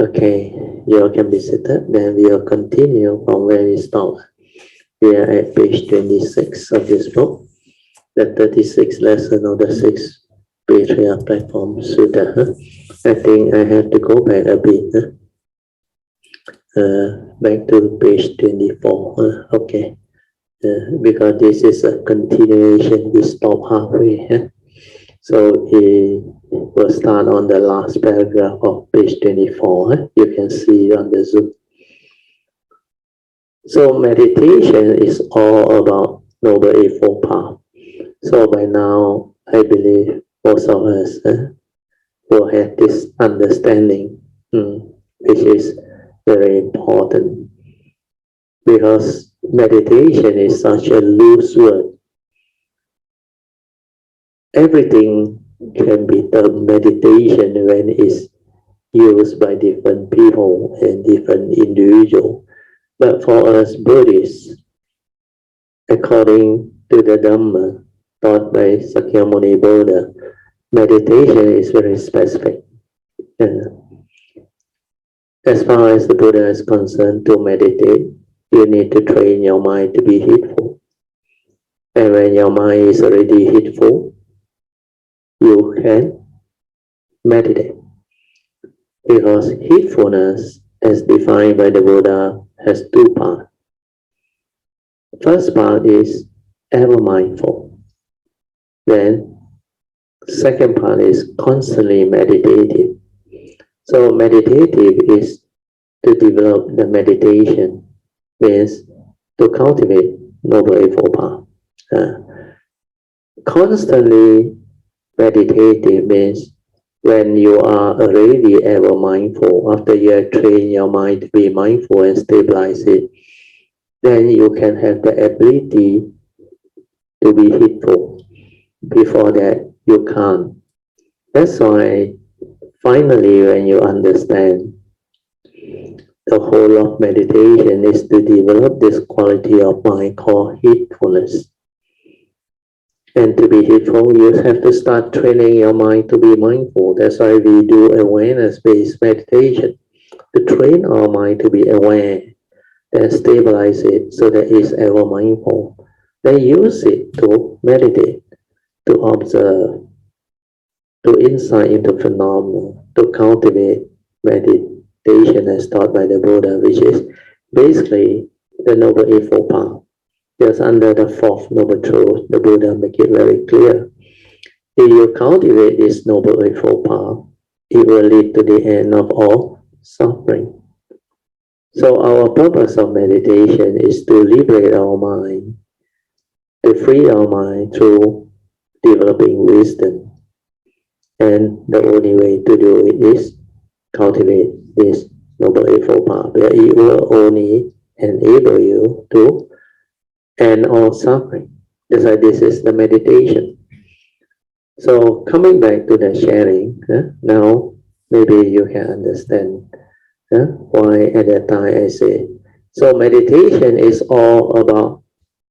Okay, you all can be seated. Then we will continue from where we stopped. We are at page 26 of this book, the 36th lesson of the 6th Patriarch Platform Sutra. I think I have to go back a bit. Back to page 24. Okay, because this is a continuation, we stop halfway. So he will start on the last paragraph of page 24. You can see on the Zoom. So meditation is all about Noble Eightfold Path. So by now, I believe most of us will have this understanding, which is very important. Because meditation is such a loose word. Everything can be termed meditation when it's used by different people and different individuals. But for us Buddhists, according to the Dhamma taught by Sakyamuni Buddha, meditation is very specific. As far as the Buddha is concerned, to meditate, you need to train your mind to be heedful. And when your mind is already heedful, you can meditate. Because heedfulness, as defined by the Buddha, has two parts. First part is ever mindful. Then second part is constantly meditative. So meditative is to develop the meditation, means to cultivate Noble Eightfold Path. Constantly meditative means when you are already ever mindful, after you have trained your mind to be mindful and stabilize it, then you can have the ability to be heedful. Before that, you can't. That's why finally when you understand the whole of meditation is to develop this quality of mind called heedfulness. And to be heedful, you have to start training your mind to be mindful. That's why we do awareness-based meditation, to train our mind to be aware, then stabilize it so that it's ever mindful. Then use it to meditate, to observe, to insight into phenomena, to cultivate meditation as taught by the Buddha, which is basically the Noble Eightfold Path. Just under the fourth noble truth, the Buddha make it very clear. If you cultivate this Noble Eightfold Path, it will lead to the end of all suffering. So our purpose of meditation is to liberate our mind, to free our mind through developing wisdom. And the only way to do it is cultivate this Noble Eightfold Path, where it will only enable you to end all suffering. That's why this is the meditation. So coming back to the sharing, now maybe you can understand why at that time I say, so meditation is all about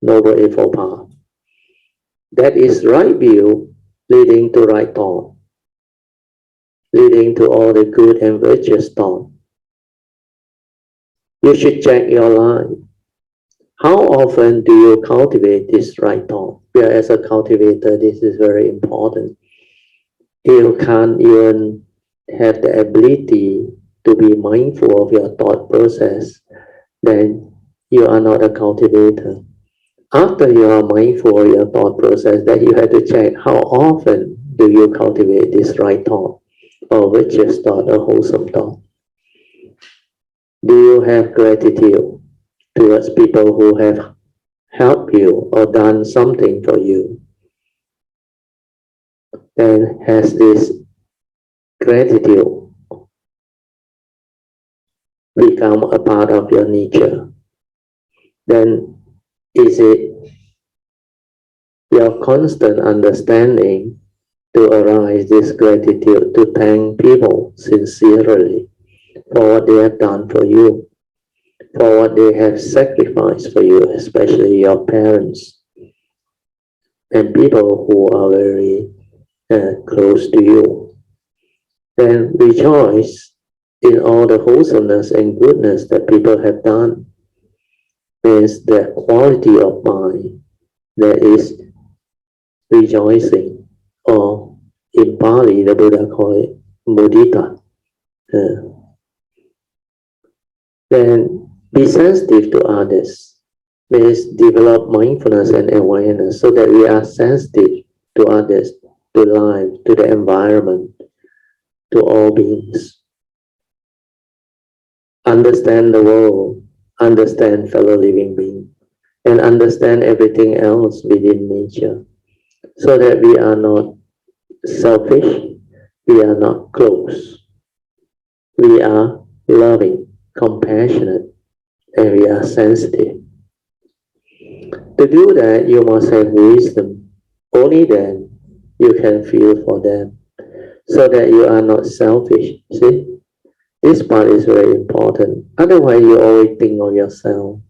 Noble Eightfold Path. That is right view leading to right thought, leading to all the good and virtuous thought. You should check your life. How often do you cultivate this right thought? Yeah, as a cultivator, this is very important. You can't even have the ability to be mindful of your thought process, then you are not a cultivator. After you are mindful of your thought process, then you have to check how often do you cultivate this right thought, or virtuous thought, or wholesome thought. Do you have gratitude towards people who have helped you or done something for you? And has this gratitude become a part of your nature? Then is it your constant understanding to arise this gratitude to thank people sincerely for what they have done for you, for what they have sacrificed for you, especially your parents and people who are very close to you? Then rejoice in all the wholesomeness and goodness that people have done. Means the quality of mind that is rejoicing, or in Pali the Buddha called it mudita. Then be sensitive to others. Means develop mindfulness and awareness so that we are sensitive to others, to life, to the environment, to all beings. Understand the world, understand fellow living beings, and understand everything else within nature, so that we are not selfish, we are not close, we are loving, compassionate, and we are sensitive. To do that, you must have wisdom. Only then you can feel for them, so that you are not selfish. See, this part is very important. Otherwise, you always think of yourself,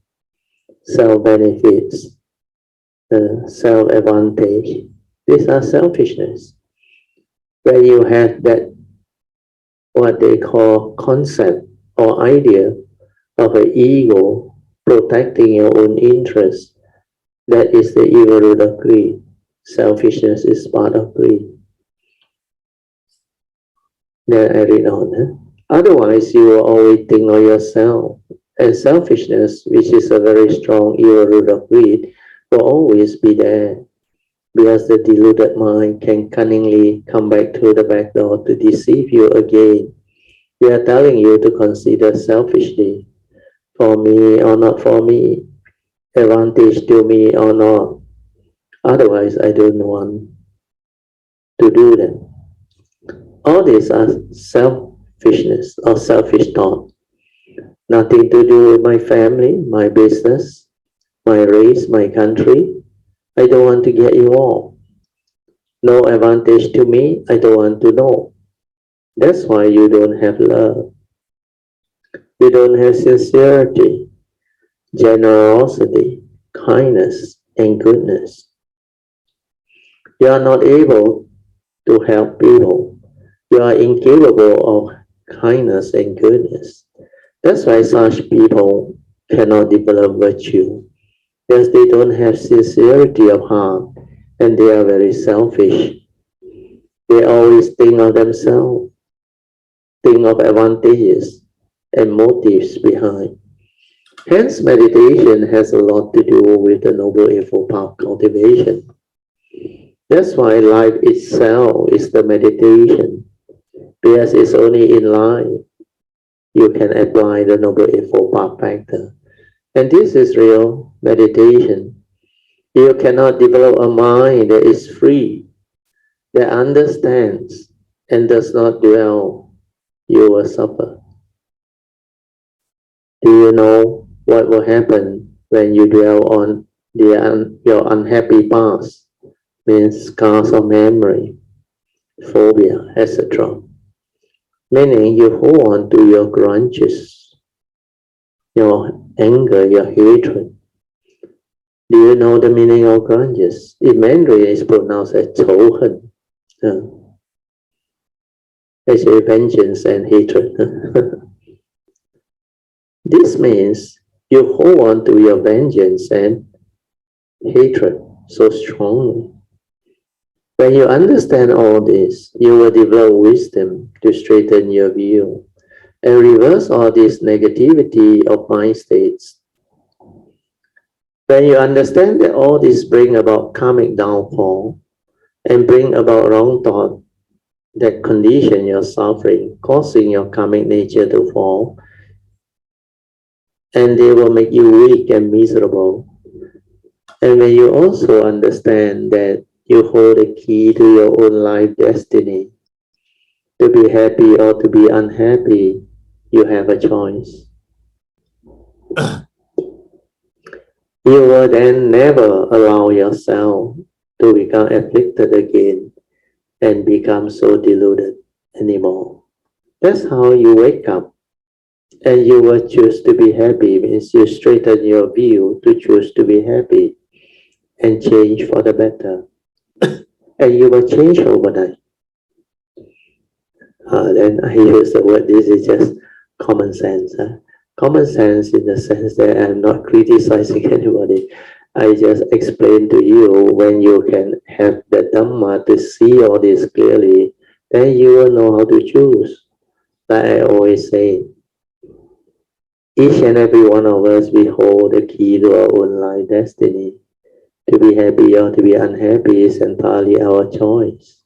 self benefits, self advantage. These are selfishness. When you have that, what they call concept or idea of an ego protecting your own interests, that is the evil root of greed. Selfishness is part of greed. Then I read on. Otherwise, you will always think of yourself. And selfishness, which is a very strong evil root of greed, will always be there. Because the deluded mind can cunningly come back through the back door to deceive you again. We are telling you to consider selfishly, for me or not for me, advantage to me or not. Otherwise, I don't want to do them. All these are selfishness or selfish thought. Nothing to do with my family, my business, my race, my country. I don't want to get involved. No advantage to me, I don't want to know. That's why you don't have love. You don't have sincerity, generosity, kindness, and goodness. You are not able to help people. You are incapable of kindness and goodness. That's why such people cannot develop virtue, because they don't have sincerity of heart and they are very selfish. They always think of themselves, think of advantages and motives behind. Hence, meditation has a lot to do with the Noble Eightfold Path cultivation. That's why life itself is the meditation, because it's only in life you can apply the Noble Eightfold Path factor. And this is real meditation. You cannot develop a mind that is free, that understands and does not dwell. You will suffer. Do you know what will happen when you dwell on your unhappy past? Means scars of memory, phobia, etc. Meaning you hold on to your grudges, your anger, your hatred. Do you know the meaning of grudges? In Mandarin, it's pronounced as 仇恨. Actually, vengeance and hatred. This means you hold on to your vengeance and hatred so strongly. When you understand all this, you will develop wisdom to straighten your view and reverse all this negativity of mind states. When you understand that all this bring about karmic downfall and bring about wrong thought that condition your suffering, causing your karmic nature to fall, and they will make you weak and miserable. And when you also understand that you hold the key to your own life destiny, to be happy or to be unhappy, you have a choice. You will then never allow yourself to become afflicted again and become so deluded anymore. That's how you wake up. And you will choose to be happy, means you straighten your view to choose to be happy and change for the better. And you will change overnight. Then I use the word this is just common sense. Common sense in the sense that I'm not criticizing anybody. I just explain to you, when you can have the Dhamma to see all this clearly, then you will know how to choose. Like I always say, each and every one of us, we hold the key to our own life destiny. To be happy or to be unhappy is entirely our choice.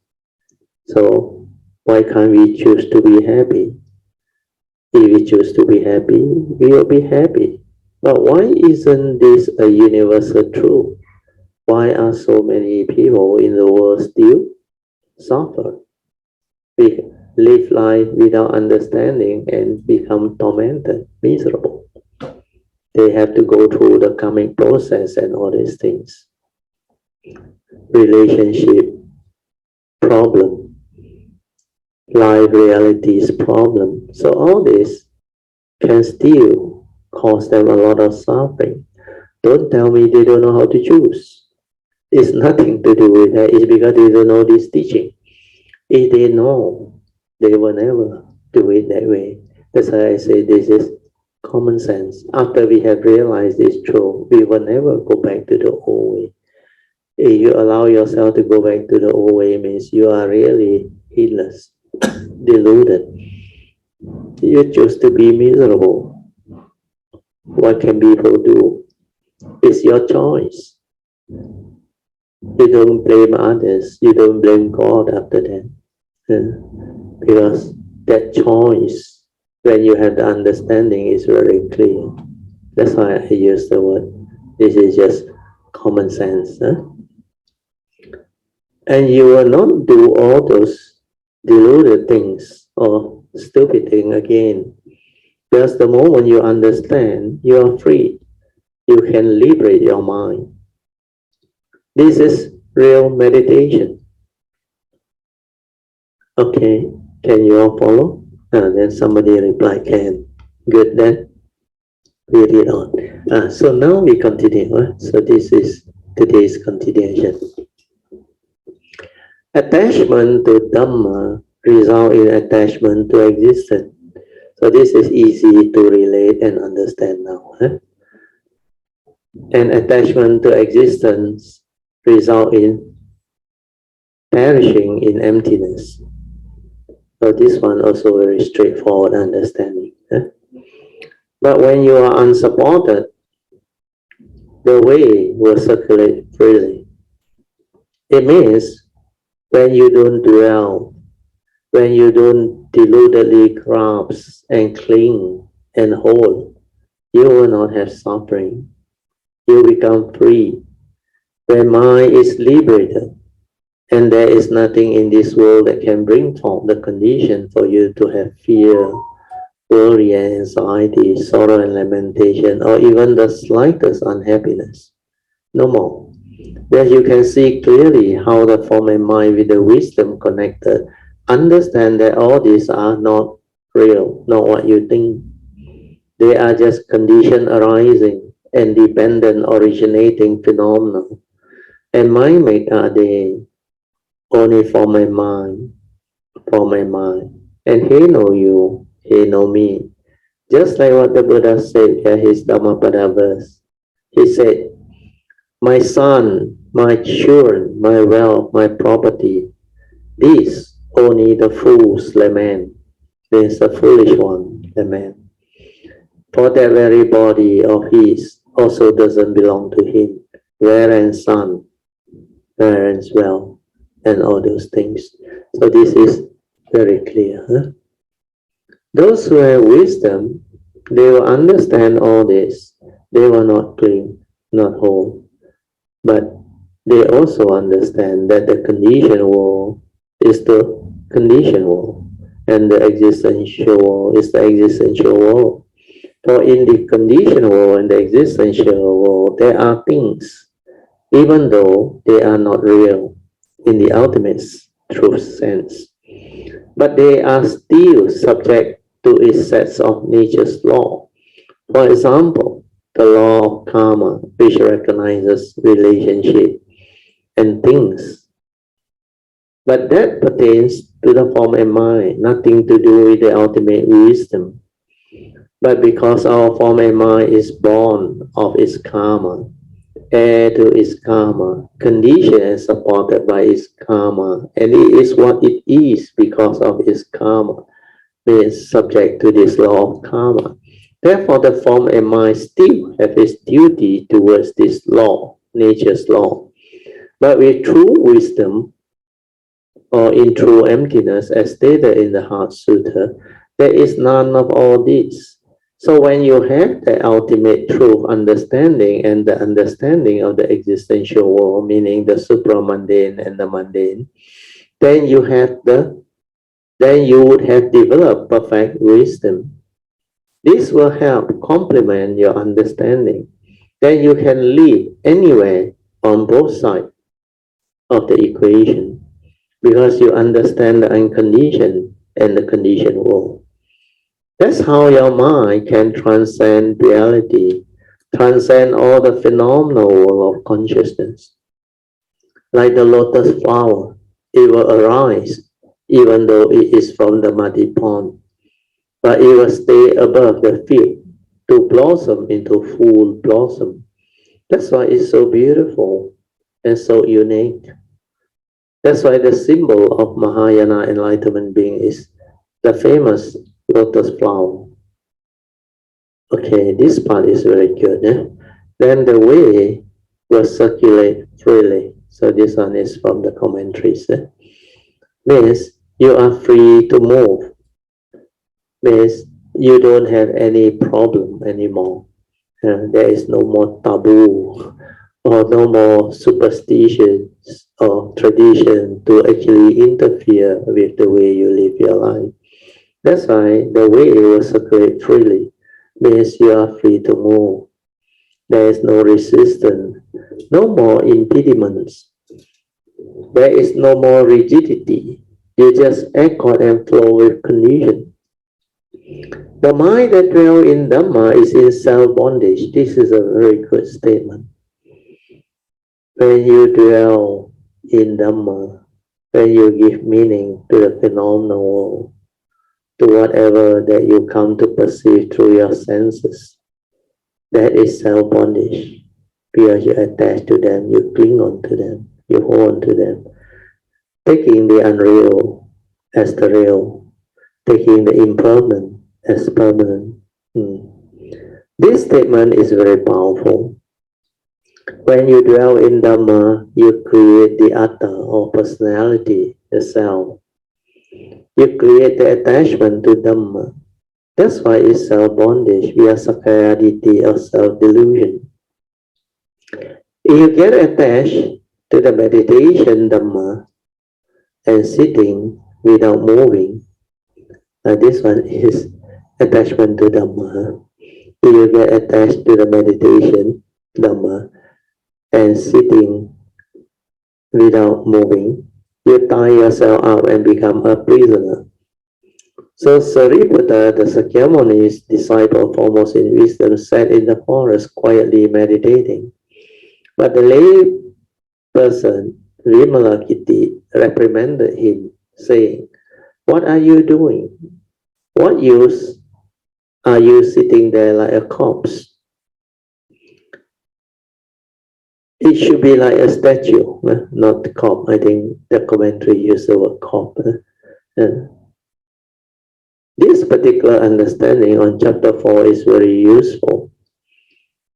So why can't we choose to be happy? If we choose to be happy, we will be happy. But why isn't this a universal truth? Why are so many people in the world still suffer? We live life without understanding and become tormented, miserable. They have to go through the karmic process and all these things. Relationship problem, life realities problem. So all this can still cause them a lot of suffering. Don't tell me they don't know how to choose. It's nothing to do with that. It's because they don't know this teaching. If they know, they will never do it that way. That's why I say this is common sense. After we have realized this truth, we will never go back to the old way. If you allow yourself to go back to the old way, means you are really heedless, deluded. You choose to be miserable. What can people do? It's your choice. You don't blame others. You don't blame God after that. Because that choice, when you have the understanding, is very clear. That's why I use the word. This is just common sense. And you will not do all those deluded things or stupid things again. Because the moment you understand, you are free. You can liberate your mind. This is real meditation. Okay, can you all follow? Then somebody reply, can. Good, then we read on. So now we continue. So this is today's continuation. Attachment to Dhamma result in attachment to existence. So this is easy to relate and understand now. And attachment to existence result in perishing in emptiness. So this one also very straightforward understanding. But when you are unsupported, the way will circulate freely. It means when you don't dwell, when you don't deludedly grasp and cling and hold, you will not have suffering. You become free. When mind is liberated, and there is nothing in this world that can bring forth the condition for you to have fear, worry and anxiety, sorrow and lamentation, or even the slightest unhappiness. No more. Then you can see clearly how the form and mind with the wisdom connected understand that all these are not real, not what you think. They are just condition arising and dependent originating phenomena. And mind make are they only for my mind, for my mind. And he know you, he know me. Just like what the Buddha said in his Dhammapada verse. He said, my son, my children, my wealth, my property, these only the fools lament. There's the foolish one lament. For that very body of his also doesn't belong to him. Whereas son, whereas wealth, and all those things. So this is very clear. Those who have wisdom, they will understand all this. They will not cling, not hold. But they also understand that the conditioned world is the conditioned world, and the existential world is the existential world. For in the conditioned world and the existential world, there are things, even though they are not real in the ultimate truth sense. But they are still subject to its sets of nature's law. For example, the law of karma, which recognizes relationship and things. But that pertains to the form and mind, nothing to do with the ultimate wisdom. But because our form and mind is born of its karma, heir to its karma, conditioned and supported by its karma, and it is what it is because of its karma, means subject to this law of karma. Therefore, the form and mind still have its duty towards this law, nature's law. But with true wisdom, or in true emptiness, as stated in the Heart Sutra, there is none of all this. So when you have the ultimate truth understanding and the understanding of the existential world, meaning the supramundane and the mundane, then you would have developed perfect wisdom. This will help complement your understanding. Then you can live anywhere on both sides of the equation because you understand the unconditioned and the conditioned world. That's how your mind can transcend reality, transcend all the phenomenal world of consciousness. Like the lotus flower, it will arise even though it is from the muddy pond, but it will stay above the field to blossom into full blossom. That's why it's so beautiful and so unique. That's why the symbol of Mahayana enlightenment being is the famous lotus flower. Okay, this part is very good. Then the way will circulate freely. So this one is from the commentaries. Means you are free to move. Means you don't have any problem anymore. There is no more taboo or no more superstitions or tradition to actually interfere with the way you live your life. That's why the way will circulate freely, means you are free to move. There is no resistance, no more impediments. There is no more rigidity. You just accord and flow with condition. The mind that dwells in Dhamma is in self-bondage. This is a very good statement. When you dwell in Dhamma, when you give meaning to the phenomenal world, to whatever that you come to perceive through your senses, that is self-bondage. Because you attach to them, you cling on to them, you hold on to them, taking the unreal as the real, taking the impermanent as permanent. This statement is very powerful. When you dwell in Dhamma, you create the atta or personality, the self. You create the attachment to Dhamma. That's why it's self-bondage. We are sakkayaditi or self-delusion. If you get attached to the meditation Dhamma and sitting without moving, this one is attachment to Dhamma. If you get attached to the meditation Dhamma and sitting without moving, you tie yourself up and become a prisoner. So Sariputta, the Sakyamuni's disciple foremost in wisdom, sat in the forest quietly meditating. But the lay person, Vimalakiti, reprimanded him, saying, "What are you doing? What use are you sitting there like a corpse? It should be like a statue, not the corpse." I think the commentary used the word corpse. This particular understanding on chapter 4 is very useful.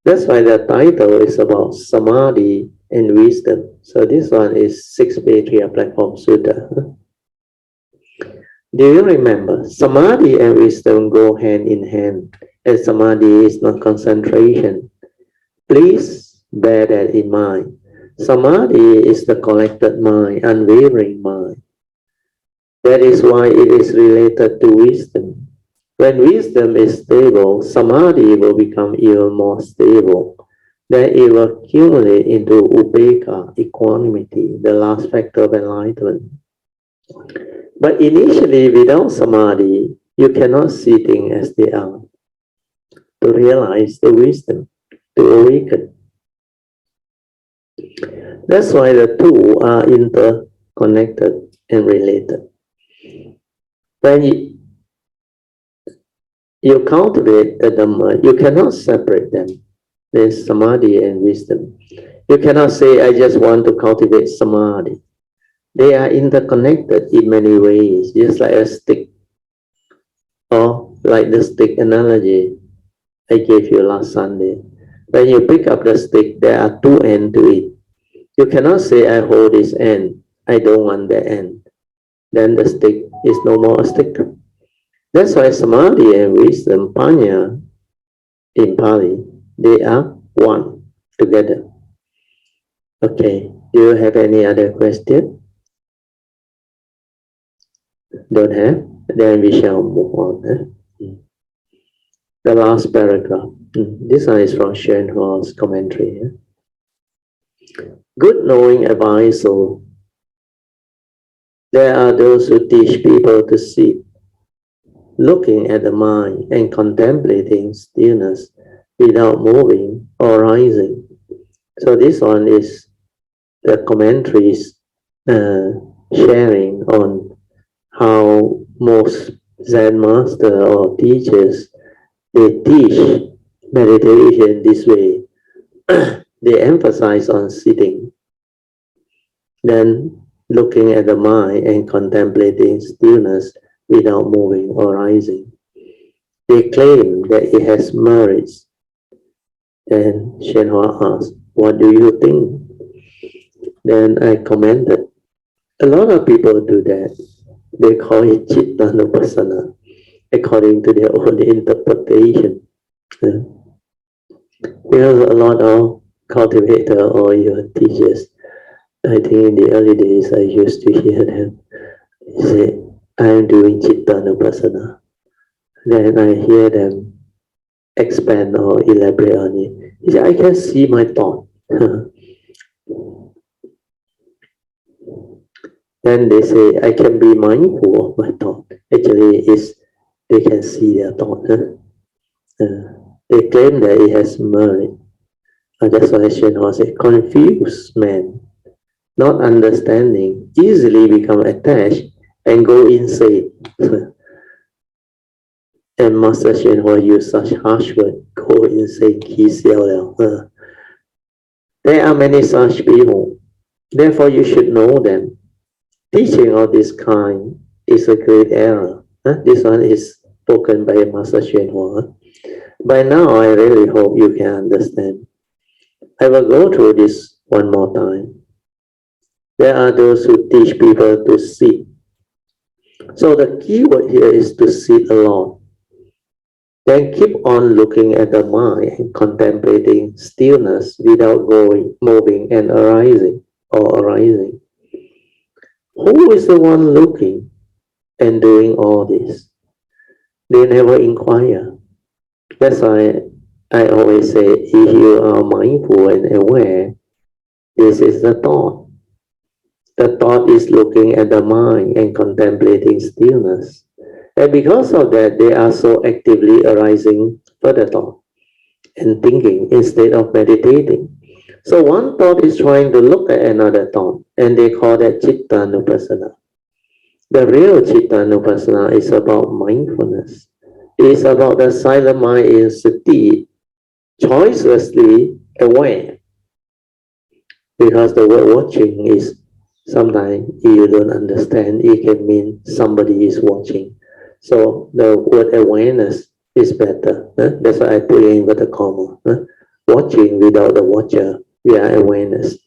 That's why the title is about Samadhi and Wisdom. So this one is 6 Patriarch Platform Sutra. Do you remember? Samadhi and wisdom go hand in hand, and Samadhi is not concentration. Please bear that in mind. Samadhi is the collected mind, unwavering mind. That is why it is related to wisdom. When wisdom is stable, Samadhi will become even more stable. Then it will accumulate into upekkha, equanimity, the last factor of enlightenment. But initially, without Samadhi, you cannot see things as they are. To realize the wisdom, to awaken. That's why the two are interconnected and related. When you cultivate the Dhamma, you cannot separate them. There's Samadhi and wisdom. You cannot say, I just want to cultivate Samadhi. They are interconnected in many ways, just like a stick, or like the stick analogy I gave you last Sunday. When you pick up the stick, there are two ends to it. You cannot say, I hold this end, I don't want the end. Then the stick is no more a stick. That's why Samadhi and wisdom, Panya, in Pali, they are one together. Okay, do you have any other question? Don't have? Then we shall move on. The last paragraph. This one is from Shenhua's commentary. Good knowing advisor. There are those who teach people to sit, looking at the mind and contemplating stillness without moving or rising. So this one is the commentaries sharing on how most Zen master or teachers, they teach meditation this way. They emphasize on sitting, then looking at the mind and contemplating stillness without moving or rising. They claim that it has merits. Then Shenhua asked, what do you think? Then I commented, a lot of people do that. They call it Citta Nupassana, according to their own interpretation. Because a lot of cultivator or your teachers, I think in the early days I used to hear them say, I'm doing Citta Nupassana. Then I hear them expand or elaborate on it. He said, I can see my thought. Then they say, I can be mindful of my thought. Actually, they can see their thought. They claim that it has merit. That's why Shenhua said, confused man, not understanding, easily become attached and go insane. And Master Shenhua used such harsh words, go insane, There are many such people. Therefore, you should know them. Teaching of this kind is a great error. This one is spoken by Master Shenhua. By now, I really hope you can understand. I will go through this one more time. There are those who teach people to sit. So the key word here is to sit alone. Then keep on looking at the mind and contemplating stillness without moving and arising. Who is the one looking and doing all this? They never inquire. That's why I always say, if you are mindful and aware, this is the thought. The thought is looking at the mind and contemplating stillness. And because of that, they are so actively arising further thought and thinking instead of meditating. So one thought is trying to look at another thought, and they call that Citta Nupassana. The real Citta Nupassana is about mindfulness. It is about the silent mind in sati, choicelessly aware. Because the word watching is sometimes, if you don't understand, it can mean somebody is watching. So the word awareness is better. That's why I put it in with a comma. Watching without the watcher, we are awareness.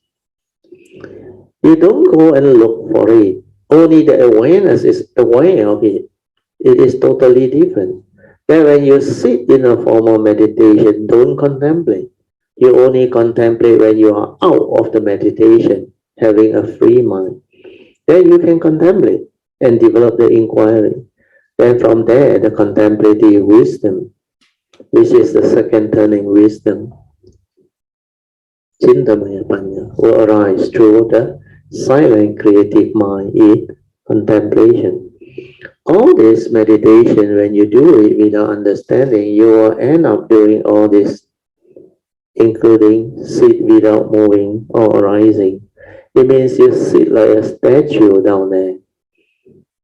You don't go and look for it. Only the awareness is aware of it. It is totally different. Then when you sit in a formal meditation, don't contemplate. You only contemplate when you are out of the meditation, having a free mind. Then you can contemplate and develop the inquiry. Then from there, the contemplative wisdom, which is the second turning wisdom, Chintamaya Panya, will arise through the silent creative mind in contemplation. All this meditation, when you do it without understanding, you will end up doing all this, including sit without moving or arising. It means you sit like a statue down there.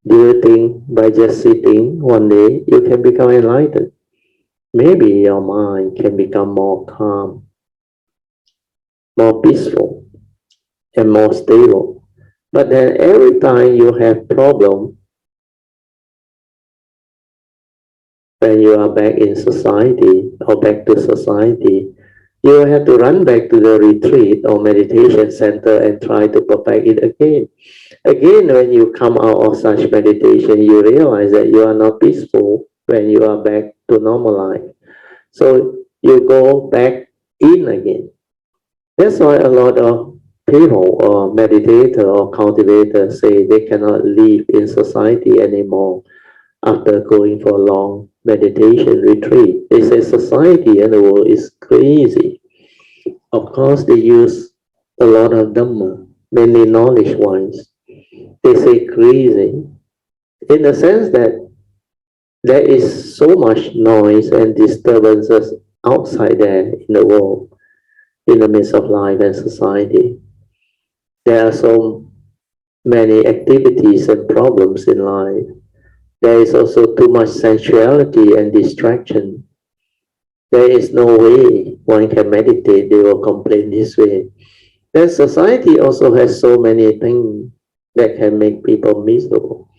Do you think by just sitting one day you can become enlightened? Maybe your mind can become more calm, more peaceful, and more stable. But then every time you have problem, when you are back in society or back to society, you will have to run back to the retreat or meditation center and try to perfect it again. Again, when you come out of such meditation, you realize that you are not peaceful when you are back to normal life. So you go back in again. That's why a lot of people or meditator or cultivator say they cannot live in society anymore after going for a long meditation retreat. They say society and the world is crazy. Of course, they use a lot of Dhamma, mainly knowledge ones. They say crazy in the sense that there is so much noise and disturbances outside there in the world, in the midst of life and society. There are so many activities and problems in life. There is also too much sensuality and distraction. There is no way one can meditate, they will complain this way. Then society also has so many things that can make people miserable.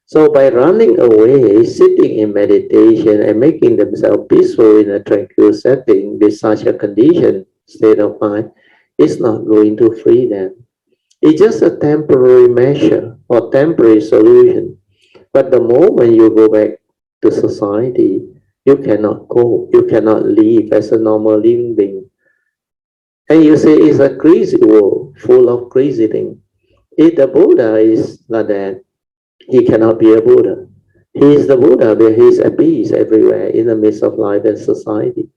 So by running away, sitting in meditation and making themselves peaceful in a tranquil setting with such a condition, state of mind, is not going to free them. It's just a temporary measure or temporary solution. But the moment you go back to society, you cannot go, you cannot live as a normal living being. And you say it's a crazy world, full of crazy things. If the Buddha is like that, he cannot be a Buddha. He is the Buddha, but he is at peace everywhere in the midst of life and society.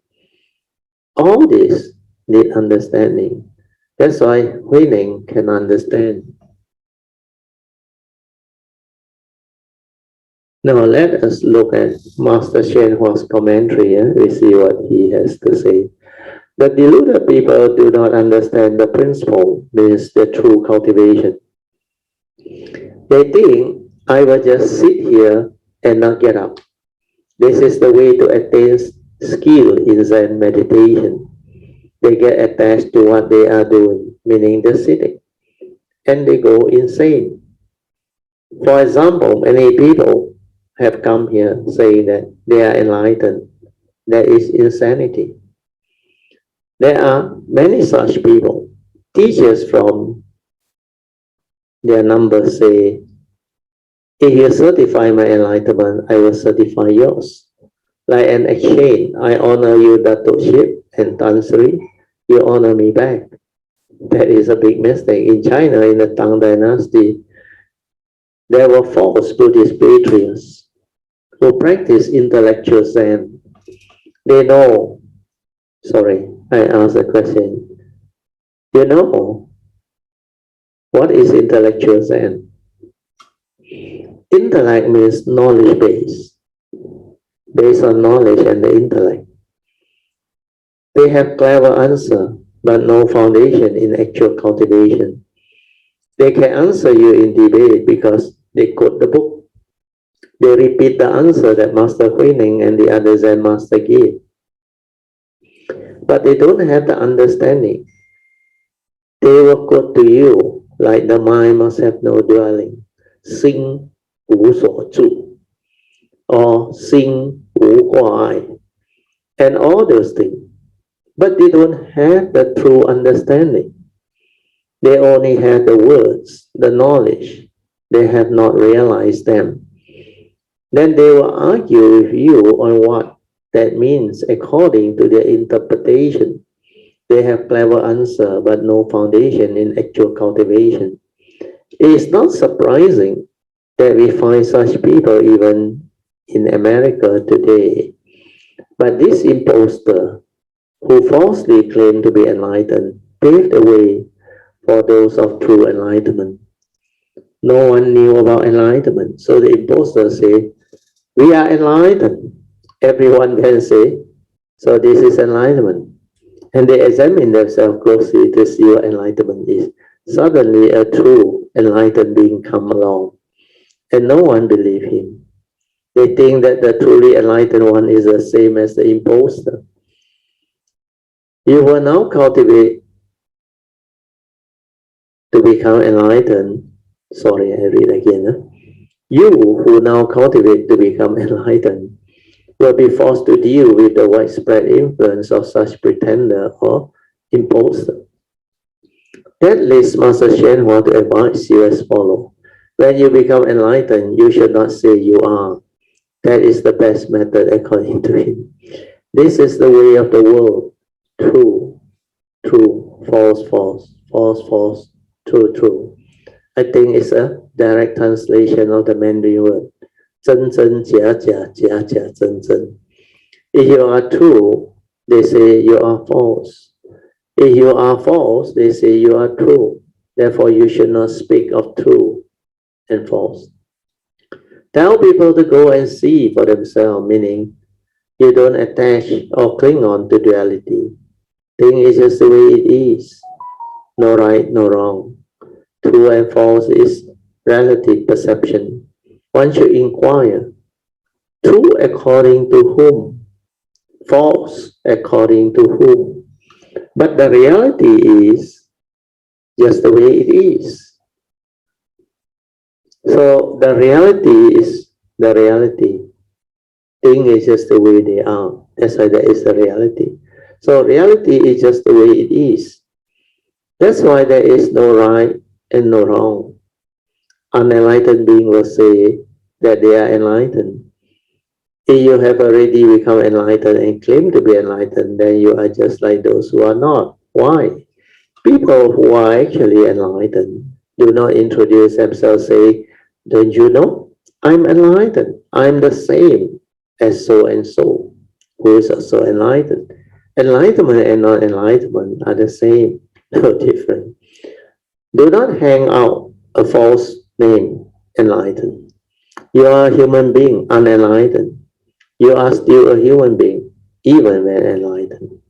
All this need understanding. That's why Huining can understand. Now let us look at Master Shen Hua's commentary. We see what he has to say. The deluded people do not understand the principle, means the true cultivation. They think, I will just sit here and not get up. This is the way to attain skill in Zen meditation. They get attached to what they are doing, meaning the sitting, and they go insane. For example, many people have come here saying that they are enlightened. That is insanity. There are many such people. Teachers from their numbers say, if you certify my enlightenment, I will certify yours. Like an exchange, I honor you, Datukship and Tan Sri, you honor me back. That is a big mistake. In China, in the Tang Dynasty, there were false Buddhist patriarchs who practice intellectual Zen. They know, sorry, I asked a question. You know, what is intellectual Zen? Intellect means knowledge based on knowledge and the intellect. They have clever answer, but no foundation in actual cultivation. They can answer you in debate because they quote the book. They repeat the answer that Master Huining and the other Zen master gave. But they don't have the understanding. They will quote to you like the mind must have no dwelling. Sing wu so chu, or sing wu guai, and all those things. But they don't have the true understanding. They only have the words, the knowledge. They have not realized them. Then they will argue with you on what that means according to their interpretation. They have clever answer but no foundation in actual cultivation. It is not surprising that we find such people even in America today. But this impostor who falsely claim to be enlightened paved the way for those of true enlightenment. No one knew about enlightenment, so the imposters say, we are enlightened. Everyone can say, so this is enlightenment. And they examine themselves closely to see what enlightenment is. Suddenly a true enlightened being come along and no one believes him. They think that the truly enlightened one is the same as the imposter. You will now cultivate to become enlightened. Sorry, I read again. You who now cultivate to become enlightened will be forced to deal with the widespread influence of such pretender or imposter. That leads Master Shenhua to advise you as follows. When you become enlightened, you should not say you are. That is the best method according to him. This is the way of the world. True, true, false, false, false, false, true, true. I think it's a direct translation of the Mandarin word. 真真假假假假真真. If you are true, they say you are false. If you are false, they say you are true. Therefore, you should not speak of true and false. Tell people to go and see for themselves, meaning you don't attach or cling on to duality. Thing is just the way it is. No right, no wrong. True and false is relative perception. One should inquire, true according to whom? False according to whom? But the reality is just the way it is. So the reality is the reality. Thing is just the way they are. That's why that is the reality. So reality is just the way it is. That's why there is no right and no wrong. Unenlightened being will say that they are enlightened. If you have already become enlightened and claim to be enlightened, then you are just like those who are not. Why? People who are actually enlightened do not introduce themselves, say, don't you know? I'm enlightened. I'm the same as so and so, who is also enlightened. Enlightenment and non-enlightenment are the same, no different. Do not hang out a false name, enlightened. You are a human being, unenlightened. You are still a human being, even when enlightened.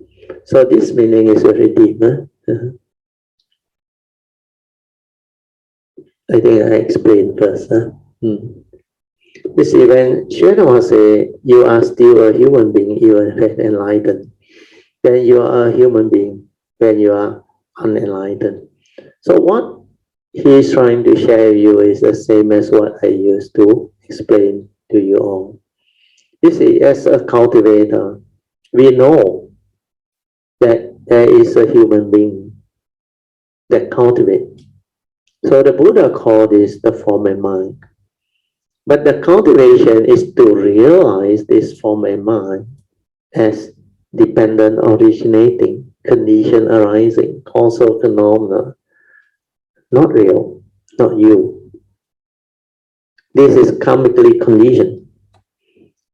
So this meaning is very deep. I think I explained first. You see, when Shenhua say you are still a human being, even when enlightened, then you are a human being when you are unenlightened. So what he is trying to share with you is the same as what I used to explain to you all. You see, as a cultivator, we know that there is a human being that cultivates. So the Buddha called this the form and mind. But the cultivation is to realize this form and mind as dependent originating, condition arising, causal phenomena, not real, not you. This is karmically conditioned.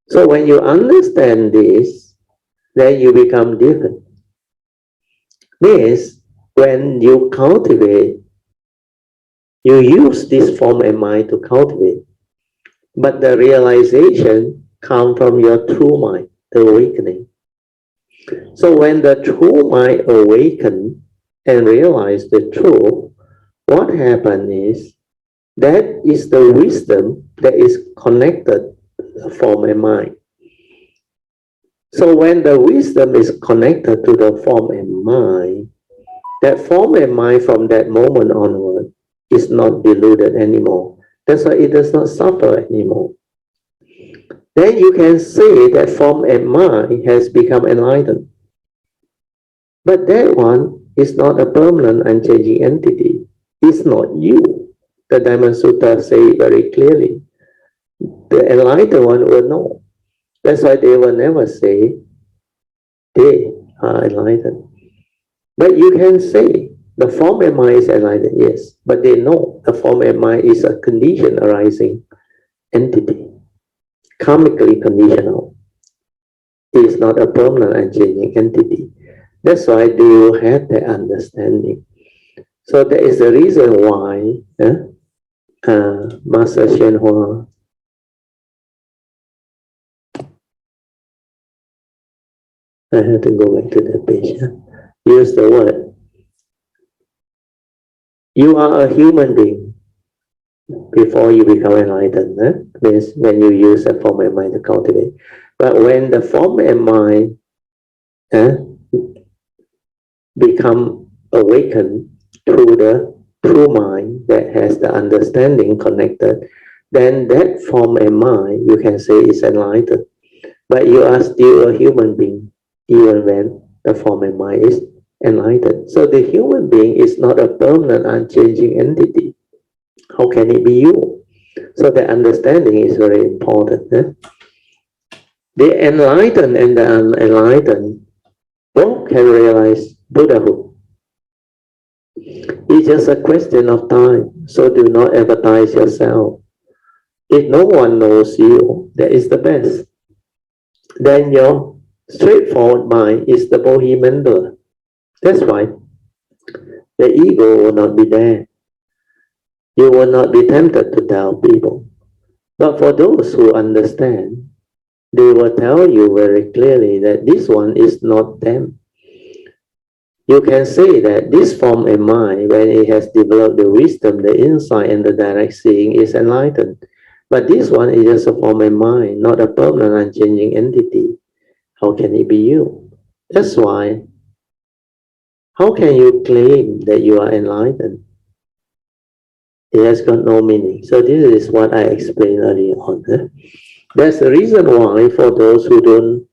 So when you understand this, then you become different. Means when you cultivate, you use this form and mind to cultivate. But the realization comes from your true mind, the awakening. So when the true mind awakens and realize the truth, what happens is that is the wisdom that is connected to the form and mind. So when the wisdom is connected to the form and mind, that form and mind from that moment onward is not deluded anymore. That's why it does not suffer anymore. Then you can say that form and mind has become enlightened. But that one is not a permanent unchanging entity. It's not you. The Diamond Sutra say very clearly. The enlightened one will know. That's why they will never say they are enlightened. But you can say the form and mind is enlightened, yes. But they know the form and mind is a condition arising entity, karmically conditional. It is not a permanent unchanging entity. That's why they will have that understanding. So that is the reason why Master Shenhua I have to go back to the page. Use the word. You are a human being before you become enlightened. Means when you use a form and mind to cultivate. But when the form and mind become awakened through the true mind that has the understanding connected, then that form and mind you can say is enlightened. But you are still a human being, even when the form and mind is enlightened. So the human being is not a permanent, unchanging entity. How can it be you? So the understanding is very important. The enlightened and the unenlightened both can realize Buddhahood. It's just a question of time. So do not advertise yourself. If no one knows you, that is the best. Then your straightforward mind is the bohemian door. That's why the ego will not be there. You will not be tempted to doubt people. But for those who understand, they will tell you very clearly that this one is not them. You can say that this form and mind, when it has developed the wisdom, the insight, and the direct seeing, is enlightened. But this one is just a form and mind, not a permanent, unchanging entity. How can it be you? That's why, how can you claim that you are enlightened? It has got no meaning. So this is what I explained earlier on. That's the reason why for those who don't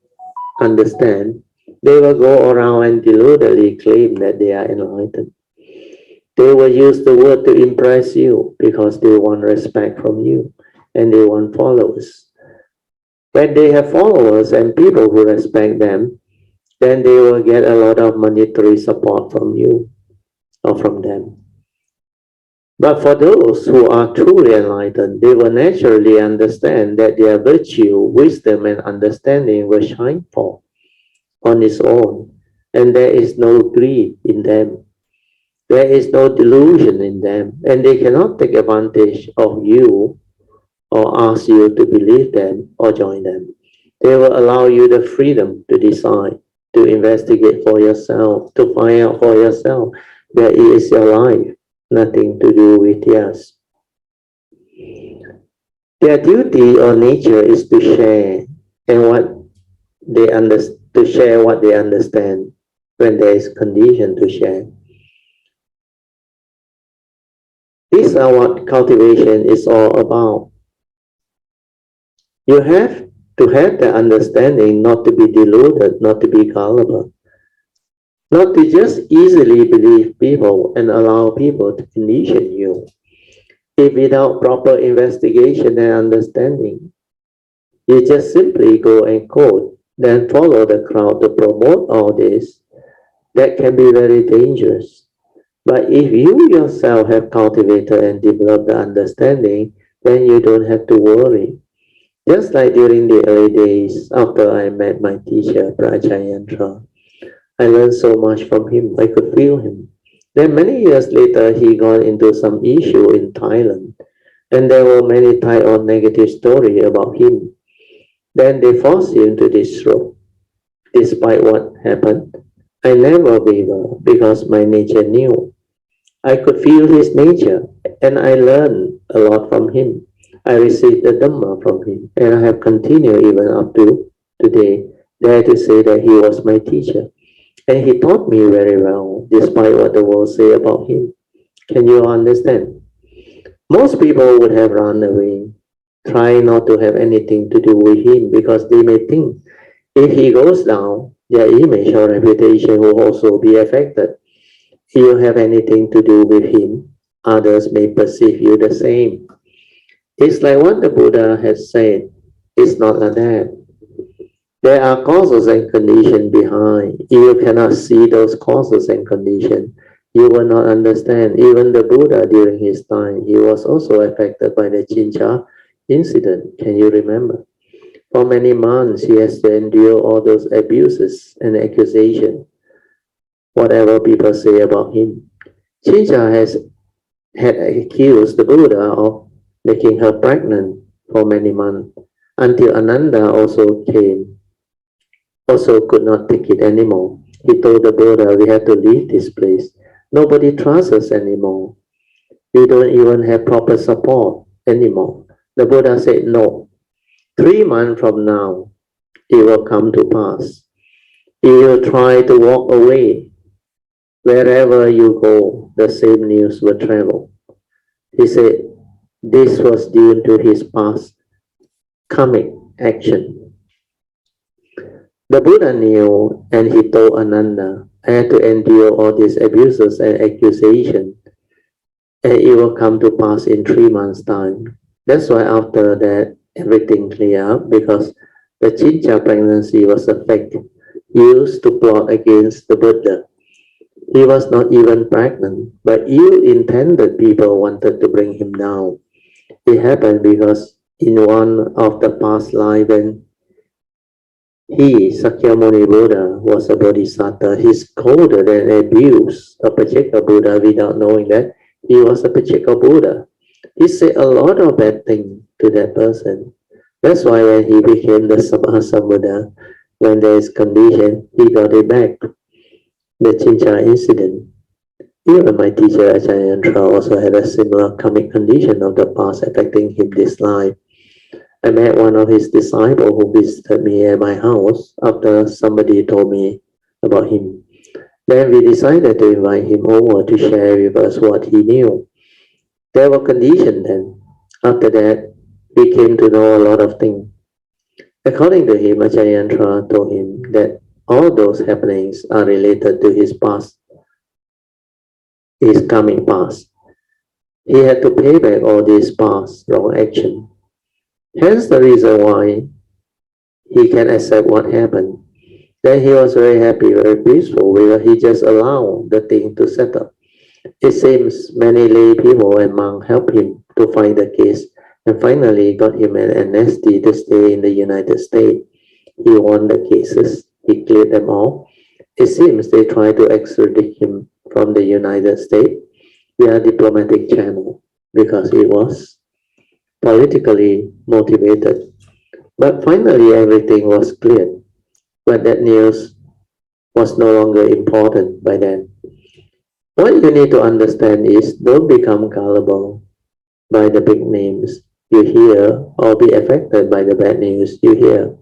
understand, they will go around and deludedly claim that they are enlightened. They will use the word to impress you because they want respect from you and they want followers. When they have followers and people who respect them, then they will get a lot of monetary support from you or from them. But for those who are truly enlightened, they will naturally understand that their virtue, wisdom, and understanding will shine forth on its own, and there is no greed in them. There is no delusion in them, and they cannot take advantage of you or ask you to believe them or join them. They will allow you the freedom to decide, to investigate for yourself, to find out for yourself that it is your life, nothing to do with yours. Their duty or nature is to share and what they to share what they understand when there is condition to share. These are what cultivation is all about. You have to have the understanding not to be deluded, not to be gullible, not to just easily believe people and allow people to condition you. If without proper investigation and understanding, you just simply go and quote, then follow the crowd to promote all this, that can be very dangerous. But if you yourself have cultivated and developed the understanding, then you don't have to worry. Just like during the early days after I met my teacher, Patriarch, I learned so much from him. I could feel him. Then many years later, he got into some issue in Thailand, and there were many Thai or negative stories about him. Then they forced him to disrobe. Despite what happened, I never wavered because my nature knew. I could feel his nature, and I learned a lot from him. I received the Dhamma from him, and I have continued even up to today, dare to say that he was my teacher. And he taught me very well, despite what the world say about him. Can you understand? Most people would have run away, trying not to have anything to do with him because they may think if he goes down, their image or reputation will also be affected. If you have anything to do with him, others may perceive you the same. It's like what the Buddha has said. It's not like that. There are causes and conditions behind. If you cannot see those causes and conditions, you will not understand. Even the Buddha during his time, he was also affected by the Chinchilla Incident. Can you remember? For many months, he has to endure all those abuses and accusations, whatever people say about him. Chinchilla had accused the Buddha of making her pregnant for many months, until Ananda also came, also could not take it anymore. He told the Buddha, we have to leave this place. Nobody trusts us anymore. You don't even have proper support anymore. The Buddha said, no, 3 months from now, it will come to pass. You will try to walk away. Wherever you go, the same news will travel. He said, this was due to his past karmic action. The Buddha knew, and he told Ananda, I had to endure all these abuses and accusations, and it will come to pass in 3 months' time. That's why after that, everything cleared up, because the Chinchilla pregnancy was a fake, used to plot against the Buddha. He was not even pregnant, but ill-intended people wanted to bring him down. It happened because in one of the past lives, when he, Sakyamuni Buddha, was a bodhisattva, he scolded and abused a Patriarch Buddha without knowing that he was a Patriarch Buddha. He said a lot of bad things to that person. That's why when he became the Samadhi Buddha, when there is condition, he got it back. The Chinchilla Incident. Even my teacher Ajahn also had a similar karmic condition of the past affecting him this life. I met one of his disciples who visited me at my house after somebody told me about him. Then we decided to invite him over to share with us what he knew. There were conditions then. After that, we came to know a lot of things. According to him, Ajahn told him that all those happenings are related to his past, his coming past. He had to pay back all these past wrong action. Hence the reason why he can accept what happened. Then he was very happy, very peaceful, because he just allowed the thing to settle. It seems many lay people and monks helped him to find the case and finally got him an amnesty to stay in the United States. He won the cases. He cleared them all. It seems they tried to extradite him from the United States via diplomatic channel because it was politically motivated. But finally everything was cleared. But that news was no longer important by then. What you need to understand is don't become gullible by the big names you hear or be affected by the bad news you hear.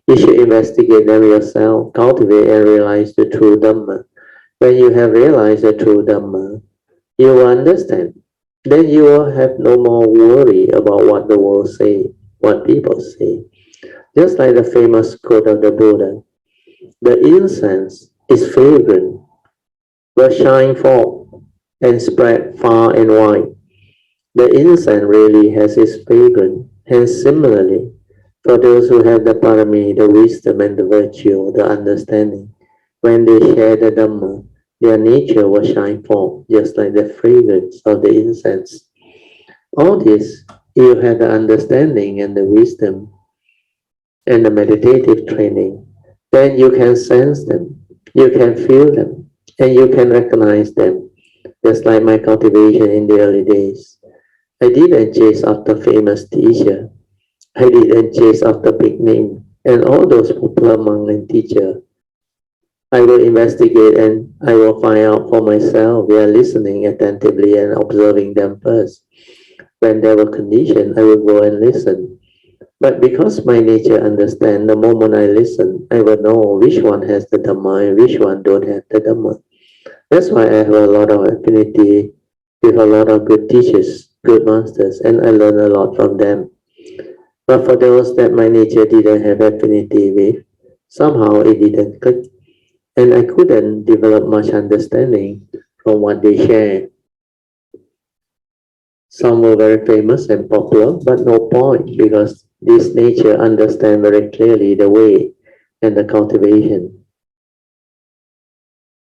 You should investigate them yourself, cultivate and realize the true Dhamma. When you have realized the true Dhamma, you will understand. Then you will have no more worry about what the world say, what people say. Just like the famous quote of the Buddha, the incense is fragrant, will shine forth and spread far and wide. The incense really has its fragrance, hence similarly, for those who have the parami, the wisdom and the virtue, the understanding, when they share the Dhamma, their nature will shine forth, just like the fragrance of the incense. All this, you have the understanding and the wisdom and the meditative training, then you can sense them, you can feel them, and you can recognize them, just like my cultivation in the early days. I didn't chase after famous teacher. I didn't chase after big name and all those popular monk and teacher. I will investigate and I will find out for myself via listening attentively and observing them first. When there were conditions, I will go and listen. But because my nature understand, the moment I listen, I will know which one has the Dhamma and which one don't have the Dhamma. That's why I have a lot of affinity with a lot of good teachers, good masters, and I learn a lot from them. But for those that my nature didn't have affinity with, somehow it didn't click, and I couldn't develop much understanding from what they share. Some were very famous and popular, but no point because this nature understand very clearly the way and the cultivation.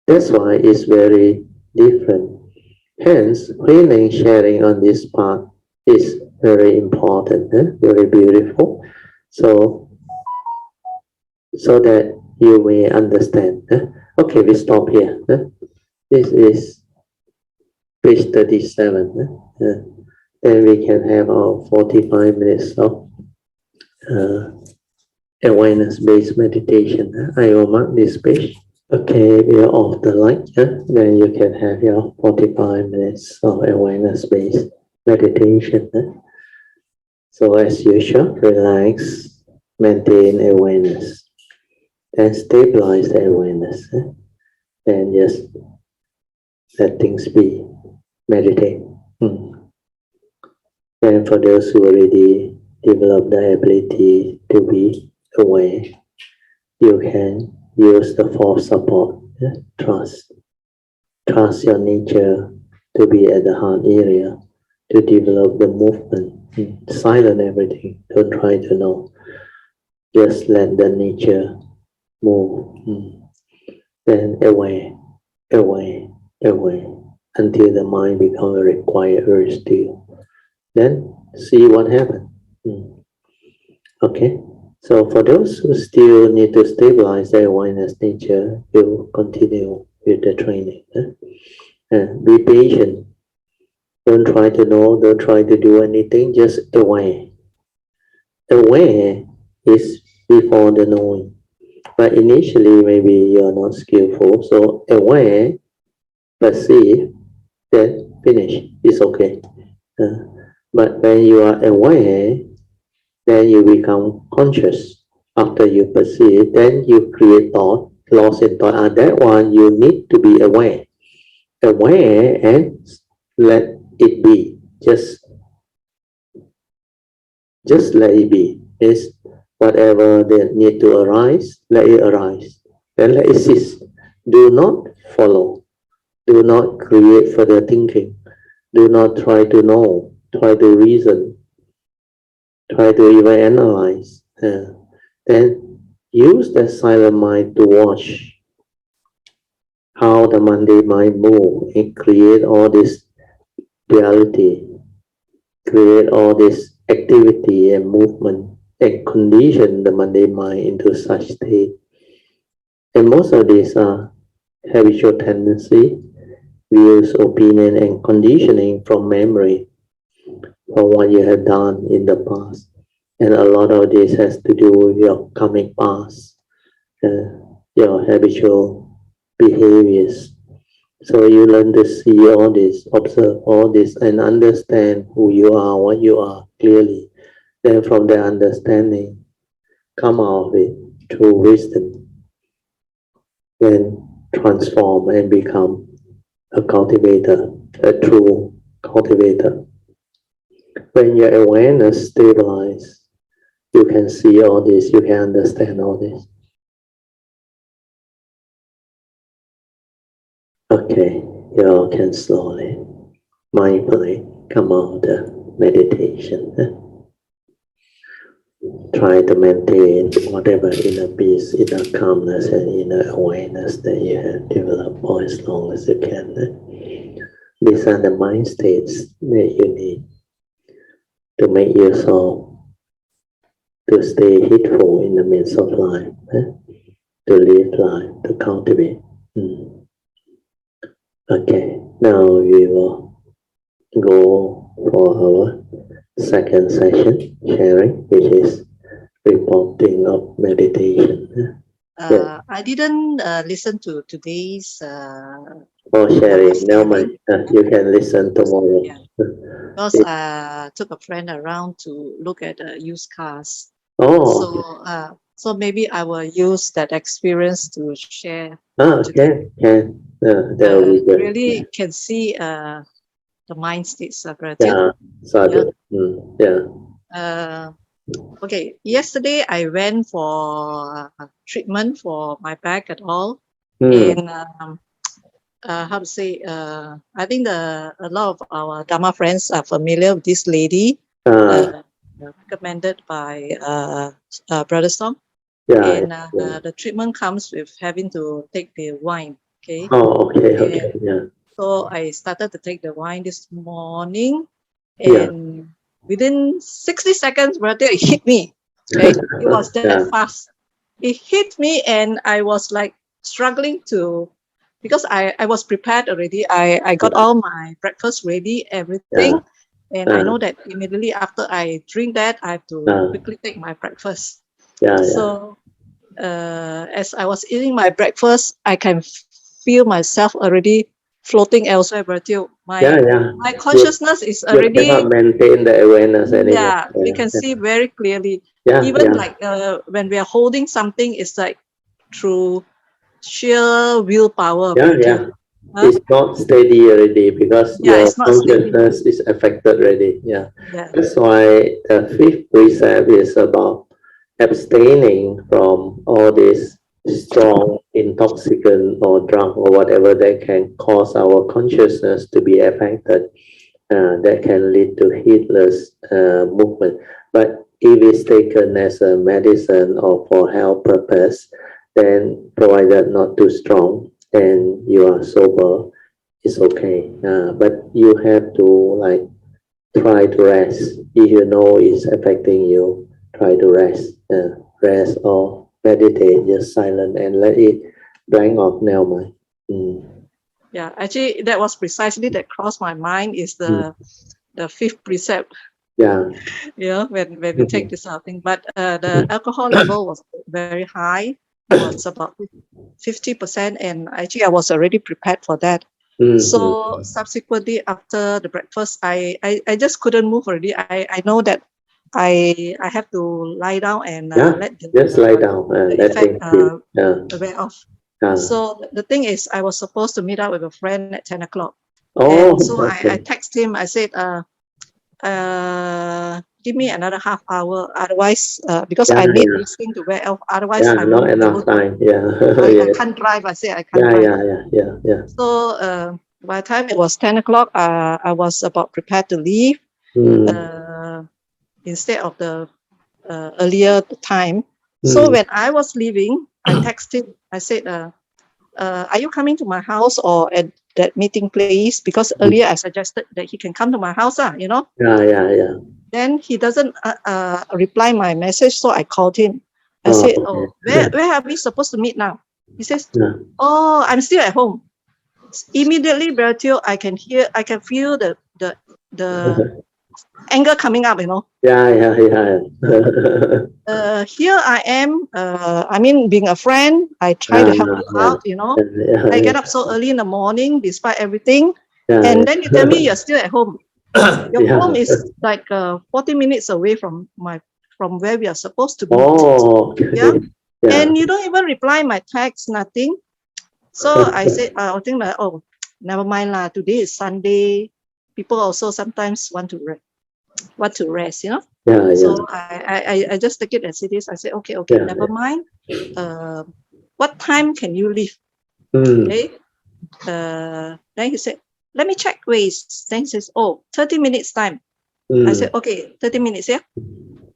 That's why it's very different. Hence, cleaning, sharing on this part is very important, very beautiful. So that you may understand. Okay, we stop here. This is page 37. Then we can have our 45 minutes of awareness-based meditation. I will mark this page. Okay, we are off the light. Then you can have your 45 minutes of awareness-based meditation. So as usual, relax, maintain awareness, and stabilize the awareness. And just let things be. Meditate. And for those who already develop the ability to be aware, you can use the fourth support, trust. Trust your nature to be at the heart area, to develop the movement. Silent everything. Don't try to know. Just let the nature move. Then aware, aware, aware, until the mind becomes very quiet, very still. Then see what happens. Okay. So for those who still need to stabilize their awareness nature, we'll continue with the training. Be patient. Don't try to know, don't try to do anything, just aware. Aware is before the knowing. But initially, maybe you're not skillful, so aware, perceive, then finish. It's okay. But when you are aware, then you become conscious. After you perceive, then you create thought, lost in thought. And that one, you need to be aware. Aware and let it be. Just let it be. It's whatever that need to arise, let it arise. Then let it cease. Do not follow. Do not create further thinking. Do not try to know, try to reason, try to even analyze. Then use the silent mind to watch how the Monday mind move and create all this reality, create all this activity and movement and condition the Monday mind into such state. And most of these are habitual tendency, views, opinion, and conditioning from memory from what you have done in the past. And a lot of this has to do with your karmic past, your habitual behaviors. So you learn to see all this, observe all this, and understand who you are, what you are clearly. Then from the understanding, come out of it through wisdom, then transform and become a cultivator, a true cultivator. When your awareness stabilizes, you can see all this, you can understand all this. Okay, you all can slowly, mindfully come out of the meditation. Try to maintain whatever inner peace, inner calmness, and inner awareness that you have developed for as long as you can. These are the mind states that you need to make your soul to stay heedful in the midst of life, to live life, to cultivate. Okay, now we will go for our second session, sharing, which is reporting of meditation. I didn't listen to today's sharing. Now you can listen tomorrow. Yeah. Because I took a friend around to look at used cars. So maybe I will use that experience to share. Can. That will be good. Really can see the mind states of gratitude. Okay, yesterday I went for treatment for my back at all, and how to say? I think a lot of our Dharma friends are familiar with this lady, recommended by Brother Song. And the treatment comes with having to take the wine. Okay. Okay. So I started to take the wine this morning, and within 60 seconds, brother, it hit me. Okay, it was that fast. It hit me, and I was like struggling to, because I was prepared already. I got all my breakfast ready, everything, and I know that immediately after I drink that, I have to quickly take my breakfast. So as I was eating my breakfast, I can feel myself already floating elsewhere, but my consciousness is already. You cannot maintain the awareness anymore. Yeah, we can see very clearly. Even like when we are holding something, it's like through sheer willpower. It's not steady already because your consciousness is affected already. That's why the fifth precept is about abstaining from all this strong intoxicant or drug or whatever that can cause our consciousness to be affected. That can lead to heedless movement. But if it's taken as a medicine or for health purpose, then provided not too strong, then you are sober, it's okay. But you have to like try to rest. If you know it's affecting you, try to rest. Rest or meditate, just silent and let it blank off now, mind. Yeah, actually, that was precisely that crossed my mind is the fifth precept. When we take this thing, but the alcohol level was very high. It was about 50%, and actually I was already prepared for that. So subsequently, after the breakfast, I just couldn't move already. I know that I have to lie down and let lie down. The effect wear off. So the thing is, I was supposed to meet up with a friend at 10 o'clock. And so I text him. I said, give me another half hour. Otherwise, because I need this thing to wear off. Otherwise, I won't not enough time. I can't drive. I say I can't drive. So by the time it was 10 o'clock, I was about prepared to leave. Instead of the earlier time. So when I was leaving, I texted. I said, are you coming to my house or at that meeting place? Because earlier I suggested that he can come to my house, Then he doesn't reply my message, so I called him. I said, where are we supposed to meet now? He says, I'm still at home. Immediately, Bertio, I can feel the anger coming up, Here I am, being a friend, I try to help you out, I get up so early in the morning despite everything, and then you tell me you're still at home. Your home is like 40 minutes away from where we are supposed to be. And you don't even reply my text, nothing. So I said, I think like, never mind lah. Today is Sunday. People also sometimes want to rest, So I just take it as it is. I said, okay, never mind. What time can you leave? Okay. Then he said, let me check ways. Then he says, 30 minutes time. I said, okay, 30 minutes, yeah.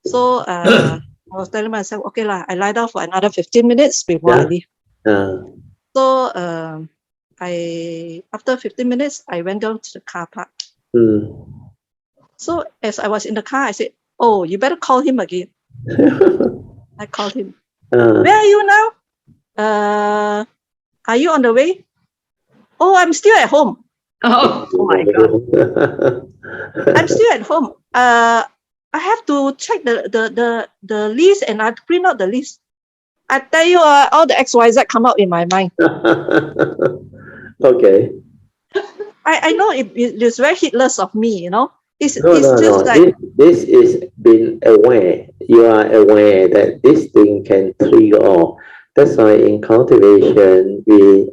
So I was telling myself, okay lah, I lie down for another 15 minutes before I leave. So after 15 minutes, I went down to the car park. So as I was in the car, I said, you better call him again. I called him. Where are you now? Are you on the way? I'm still at home. Oh my God. I'm still at home. I have to check the list and I print out the list. I tell you, all the XYZ come out in my mind. Okay. I know it's very heedless of me, It's just like this is being aware. You are aware that this thing can trigger off. That's why in cultivation we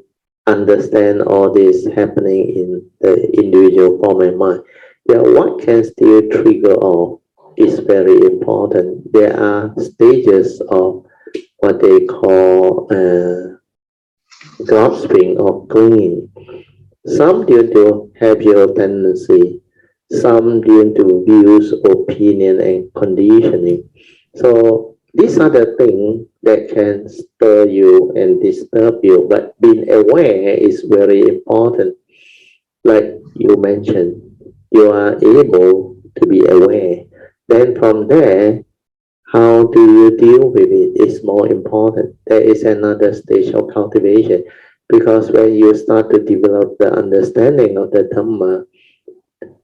understand all this happening in the individual form and mind. What can still trigger off is very important. There are stages of what they call grasping or clinging. Some due to habitual tendency, some due to views, opinion, and conditioning. So these are the things that can stir you and disturb you, but being aware is very important. Like you mentioned, you are able to be aware. Then from there, how do you deal with it is more important. There is another stage of cultivation, because when you start to develop the understanding of the Dhamma,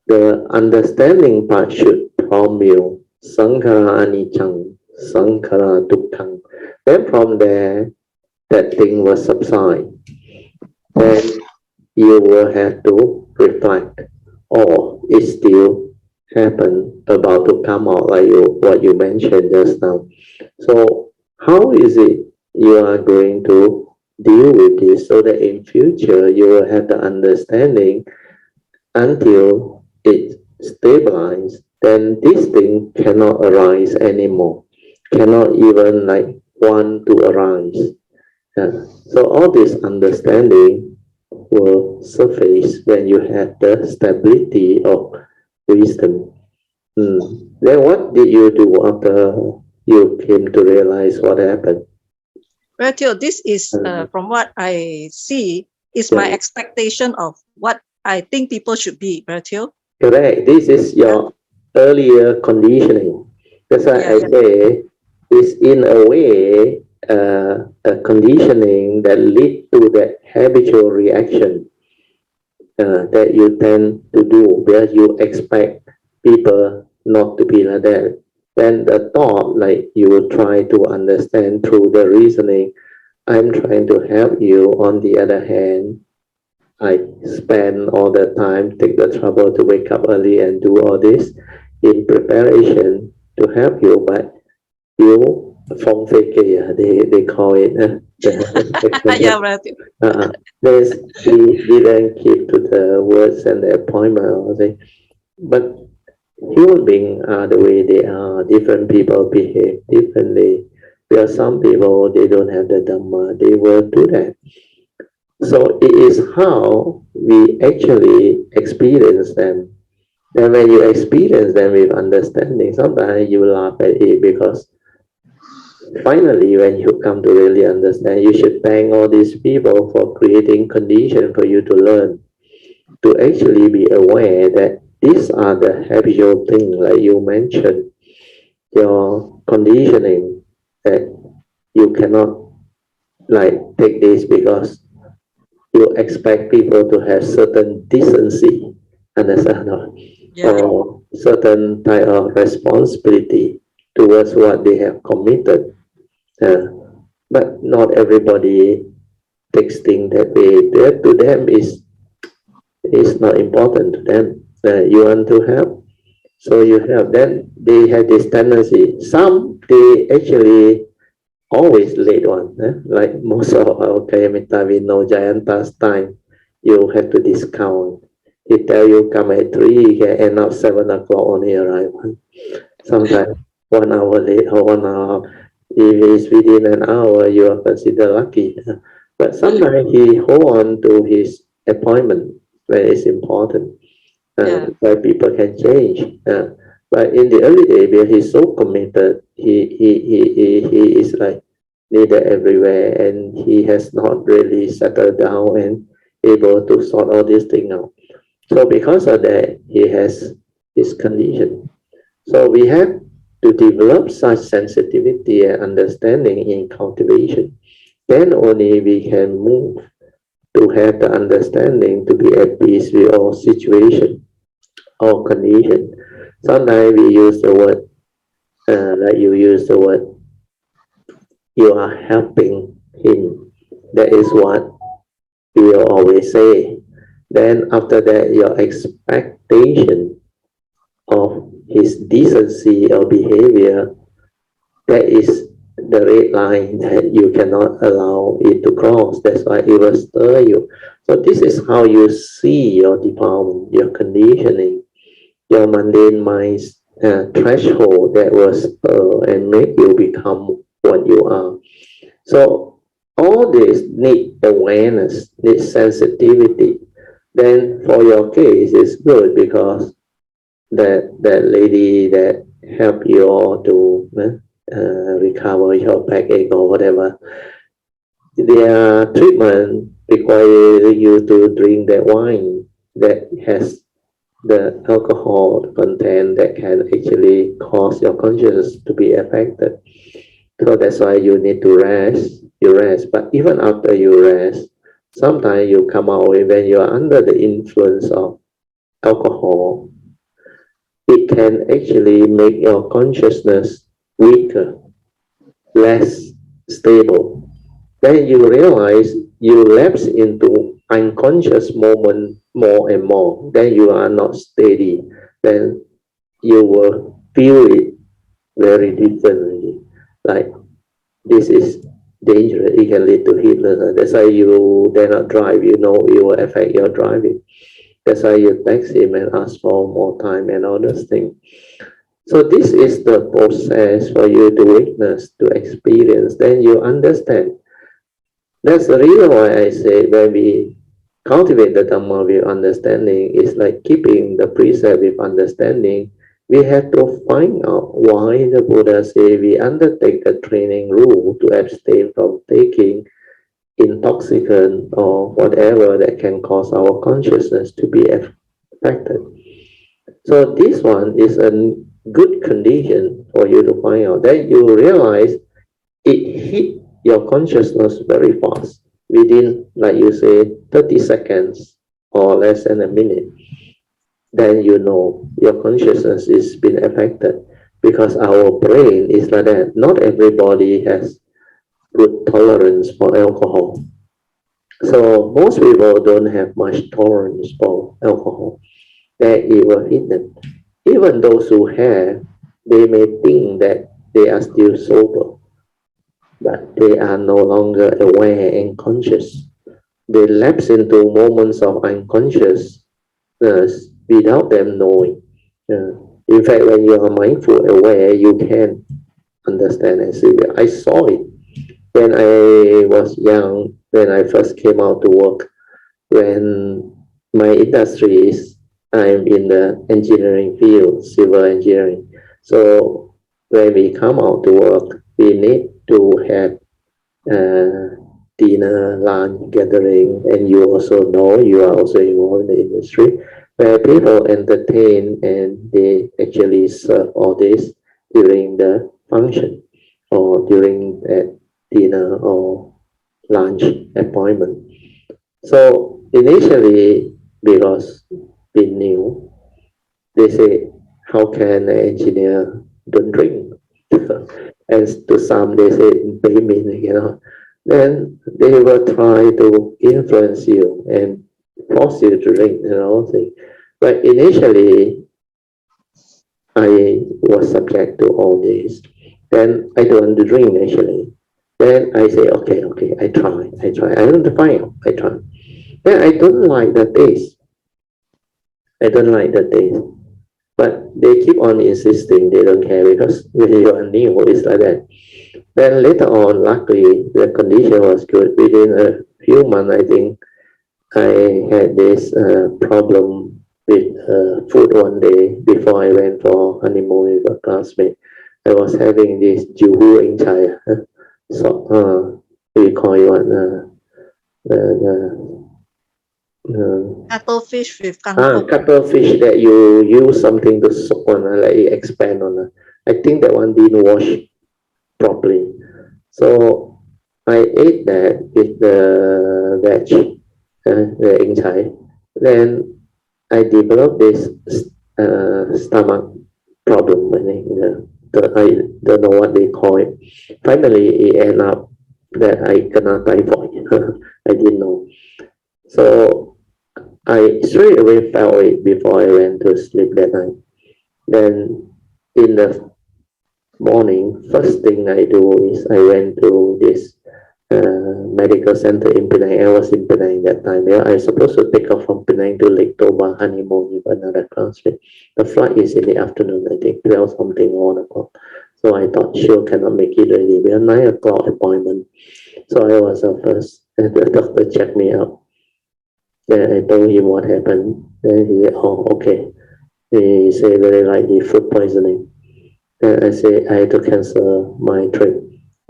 the understanding part should prompt you, Sankhara Anichang, Sankhara Dukkhang. Then from there, that thing will subside. Then you will have to reflect, or it still happen, about to come out, like what you mentioned just now. So how is it you are going to deal with this so that in future you will have the understanding until it stabilizes, then this thing cannot arise anymore, cannot even like want to arise. So all this understanding will surface when you have the stability of wisdom. Then what did you do after you came to realize what happened? Well, Theo, this is from what I see is my expectation of what I think people should be, Theo. Correct. This is your earlier conditioning. That's why I say it's in a way a conditioning that lead to that habitual reaction that you tend to do, where you expect people not to be like that. Then the thought, like you will try to understand through the reasoning, I'm trying to help you. On the other hand, I spend all the time, take the trouble to wake up early and do all this in preparation to help you, but you phong fake, they call it. They didn't keep to the words and the appointment. But human beings are the way they are. Different people behave differently. There are some people, they don't have the Dhamma, they will do that. So it is how we actually experience them. And when you experience them with understanding, sometimes you laugh at it, because finally, when you come to really understand, you should thank all these people for creating conditions for you to learn, to actually be aware that these are the habitual things, like you mentioned, your conditioning, that you cannot like take this because you expect people to have certain decency, understand, or certain type of responsibility towards what they have committed. But not everybody takes things that way. That to them is not important to them. You want to help, so you help. Then they have this tendency. Some they actually always late one. Like most of our Kayamita, we know Jayanta's time. You have to discount. He tell you come at 3, he can end up 7 o'clock only arrive. Sometimes 1 hour late or 1 hour. If it's within an hour, you are considered lucky. But sometimes he hold on to his appointment when it's important. Where people can change. But in the early day, where he's so committed, he is like needed everywhere, and he has not really settled down and able to sort all this thing out. So because of that, he has his condition. So we have to develop such sensitivity and understanding in cultivation. Then only we can move to have the understanding to be at peace with all situation, all condition. Sometimes we use the word, like you use the word, you are helping him. That is what we will always say. Then after that, your expectation of his decency or behavior, that is the red line that you cannot allow it to cross. That's why it will stir you. So this is how you see your development, your conditioning, your mundane mind's threshold that will spur and make you become what you are. So all this need awareness, need sensitivity. Then for your case, it's good because that lady that help you all to recover your backache or whatever, their treatment require you to drink that wine that has the alcohol content that can actually cause your consciousness to be affected. So that's why you need to rest. You rest, but even after you rest, sometimes you come out when you are under the influence of alcohol. It can actually make your consciousness weaker. less stable. Then you realize you lapse into unconscious moment more and more. Then you are not steady. Then you will feel it very differently. Like this is dangerous. It can lead to Hitler. That's why you dare not drive. You know it will affect your driving. That's why you text him and ask for more time and all those things. So this is the process for you to witness, to experience. Then you understand. That's the reason why I say when we cultivate the Dhamma with understanding, it's like keeping the precept with understanding. We have to find out why the Buddha say we undertake a training rule to abstain from taking intoxicant or whatever that can cause our consciousness to be affected. So this one is a good condition for you to find out. Then you realize it hit your consciousness very fast within, like you say, 30 seconds or less than a minute. Then you know your consciousness is being affected because our brain is like that. Not everybody has good tolerance for alcohol. So most people don't have much tolerance for alcohol. That it will hit them. Even those who have, they may think that they are still sober, but they are no longer aware and conscious. They lapse into moments of unconsciousness without them knowing. In fact, when you are mindful, aware, you can understand and see. I saw it when I was young, when I first came out to work, when my industry is, I'm in the engineering field, civil engineering. So when we come out to work, we need to have dinner, lunch, gathering, and you also know you are also involved in the industry where people entertain and they actually serve all this during the function or during that dinner or lunch appointment. So initially, because we knew, they say, how can an engineer don't drink? And to some, they say, payment, Then they will try to influence you and force you to drink. But initially, I was subject to all this. Then I don't want to drink initially. Then I say, okay, I try. I want to find out, I try. Then I don't like the taste. But they keep on insisting they don't care because when you are new, it's like that. Then later on, luckily, the condition was good. Within a few months, I think I had this problem with food one day before I went for honeymoon with a classmate. I was having this juhu in China. So we call it what? Cuttlefish with kangkong. Cuttlefish that you use something to soak on, like it expand on. I think that one didn't wash properly. So I ate that with the veg, the ing chai. Then I developed this stomach problem. I think I don't know what they call it. Finally, it ended up that I kena typhoid. I didn't know. So I straight away felt it before I went to sleep that night. Then in the morning, first thing I do is I went to this medical center in Penang. I was in Penang that time. Yeah, I was supposed to take off from Penang to Lake Toba honeymoon with another classmate. The flight is in the afternoon, I think 12 something or 1 o'clock. So I thought sure cannot make it already. We have 9 o'clock appointment. So I was first, and the doctor checked me out. Then I told him what happened. Then he said, oh, okay. He said very likely food poisoning. Then I said, I had to cancel my trip.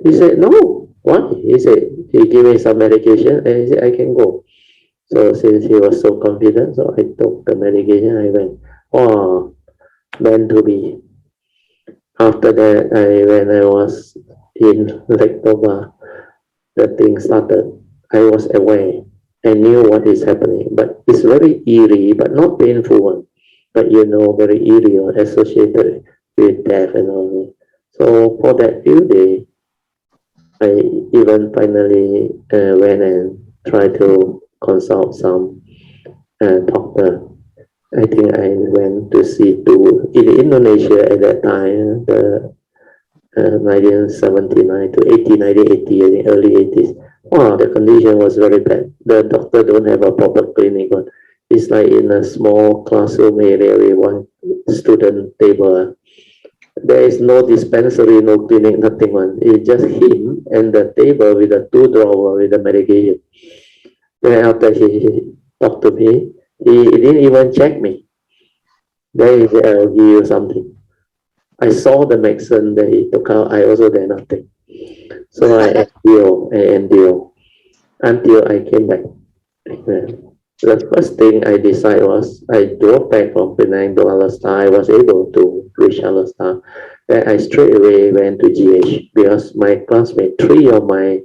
He said, no, what? He said, he gave me some medication and he said, I can go. So since he was so confident, so I took the medication. I went, oh, meant to be. After that, when I was in Lake Toba, the thing started. I was aware. I knew what is happening, but it's very eerie, but not painful one. But very eerie or associated with death and all that. So for that few days, I even finally went and tried to consult some doctor. I think I went to see two in Indonesia at that time, the 1979 to 80, 1980, I think early 80s. Wow, the condition was very bad. The doctor don't have a proper clinic. It's like in a small classroom area with one student table. There is no dispensary, no clinic, nothing one. It's just him and the table with a two drawer with the medication. Then after he talked to me, he didn't even check me. Then he said, I'll give you something. I saw the medicine that he took out. I also did nothing. So I endure until I came back. The first thing I decided was I drove back from Penang to Alastar. I was able to reach Alastar. Then I straight away went to GH because my classmate, three of my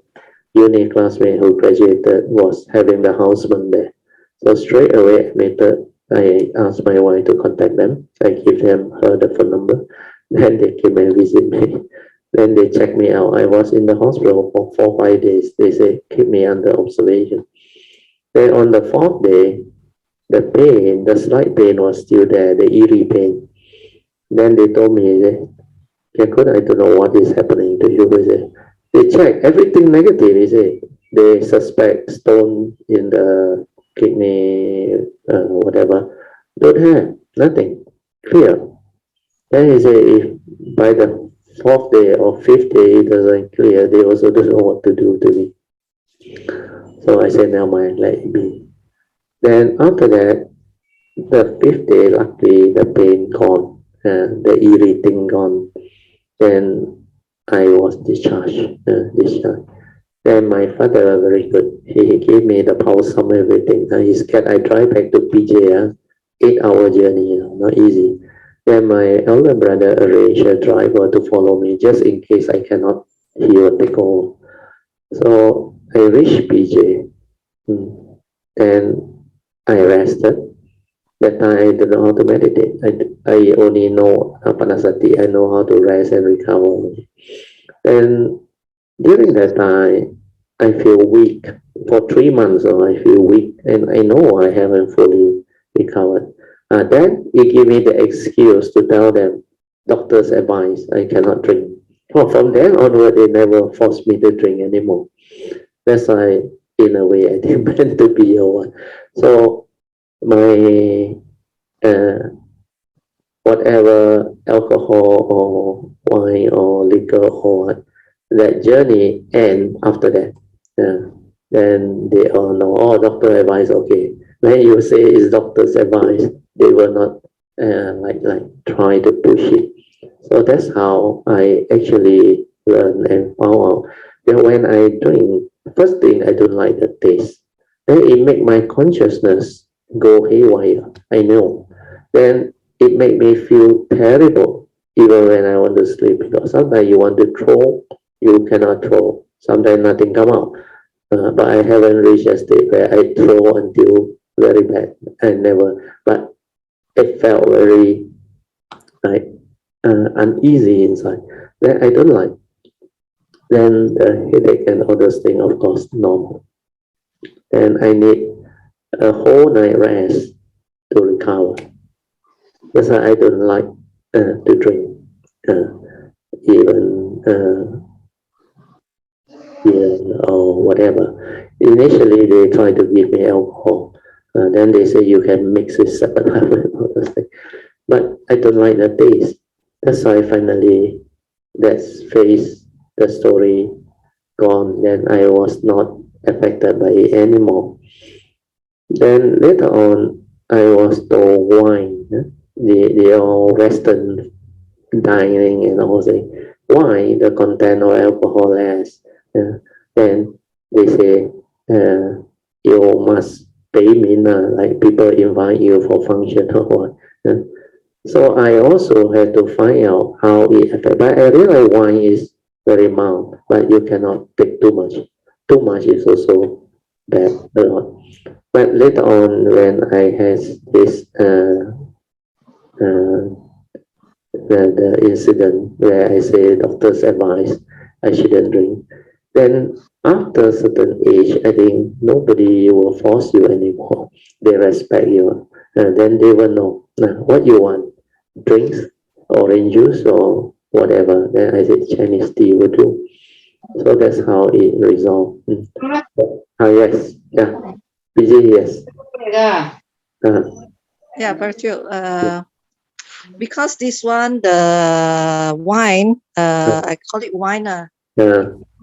uni classmates who graduated was having the houseman there. So straight away admitted, I asked my wife to contact them. I give them her the phone number. Then they came and visit me. Then they checked me out. I was in the hospital for 4 or 5 days. They say keep me under observation. Then on the fourth day, the pain, the slight pain was still there, the eerie pain. Then they told me, I don't know what is happening to you. They check everything negative. They suspect stone in the kidney, whatever. Don't have nothing, clear. Then he say if by the fourth day or fifth day it doesn't clear, they also don't know what to do to me. So I said, never mind, let it be. Then after that, the fifth day, luckily the pain gone, the eerie thing gone. Then I was discharged. Then my father very good. He gave me the pulse sum everything. He scared I drive back to PJ, 8 hour journey, not easy. Then my elder brother arranged a driver to follow me just in case I cannot, he will take over. So I reached PJ. Then I rested. That time I don't know how to meditate. I only know Apanasati. I know how to rest and recover. And during that time, I feel weak. For 3 months, I feel weak, and I know I haven't fully recovered. Then it gave me the excuse to tell them, doctor's advice, I cannot drink. Well, from then onward, they never forced me to drink anymore. That's why, in a way, I didn't meant to be one. So my whatever alcohol or wine or liquor or what, that journey end after that. Then they all know, oh, doctor advice, okay. When you say it's doctor's advice, they will not like try to push it. So that's how I actually learn and found out that when I drink, first thing I don't like the taste. Then it make my consciousness go haywire. I know. Then it make me feel terrible even when I want to sleep because sometimes you want to throw, you cannot throw. Sometimes nothing come out. But I haven't reached a state where I throw until very bad. I never. But it felt very like uneasy inside. Then I don't like. Then the headache and all those things, of course, normal. Then I need a whole night rest to recover. That's why I don't like to drink, even beer or whatever. Initially, they try to give me alcohol. Then they say you can mix with 7-Eleven. But I don't like the taste. That's why finally that's phase, the story gone. Then I was not affected by it anymore. Then later on, I was told wine, the all Western dining and all that. Wine, the content of alcohol less. Then they say you must pay mina, like people invite you for function or what. So I also had to find out how it affects. But I realize wine is very mild, but you cannot take too much. Too much is also bad. But later on, when I had this the incident where I say doctor's advice I shouldn't drink, then after a certain age, I think nobody will force you anymore. They respect you. And then they will know what you want. Drinks, orange juice, or whatever. Then I said Chinese tea will do. So that's how it resolved. Yes. Yeah. Busy, yes. Yeah. Yeah, virtual. Because this one, the wine, I call it wine.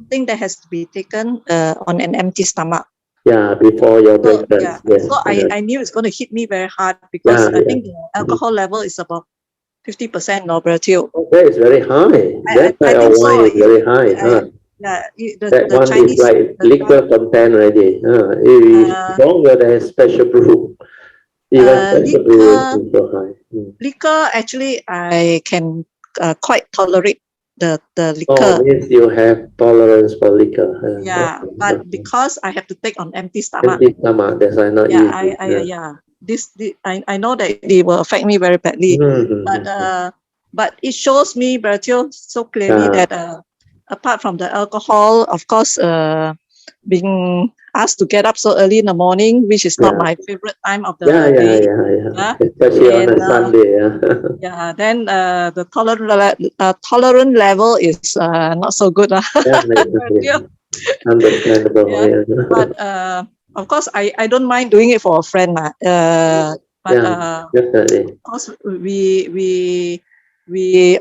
Thing that has to be taken on an empty stomach. Yeah, before your breakfast. Yeah. Yes. So I knew it's going to hit me very hard because I think the alcohol level is about 50%, no, Brazil. Oh, that is very high. That I type think of so. wine is very high. Yeah, That the one Chinese, is like liquor content already. If it's stronger than special brew. Even special brew is so high. Liquor, actually, I can quite tolerate the Oh, liquor. means you have tolerance for liquor. Yeah, but because I have to take on empty stomach. Empty stomach, that's why not easy. I know that it will affect me very badly. But it shows me, Bertil, so clearly that apart from the alcohol, of course, being asked to get up so early in the morning, which is not my favorite time of the day. Especially on a Sunday. Yeah, then the tolerant level is not so good. Understandable. Yeah. But of course, I don't mind doing it for a friend. Definitely. Of course, we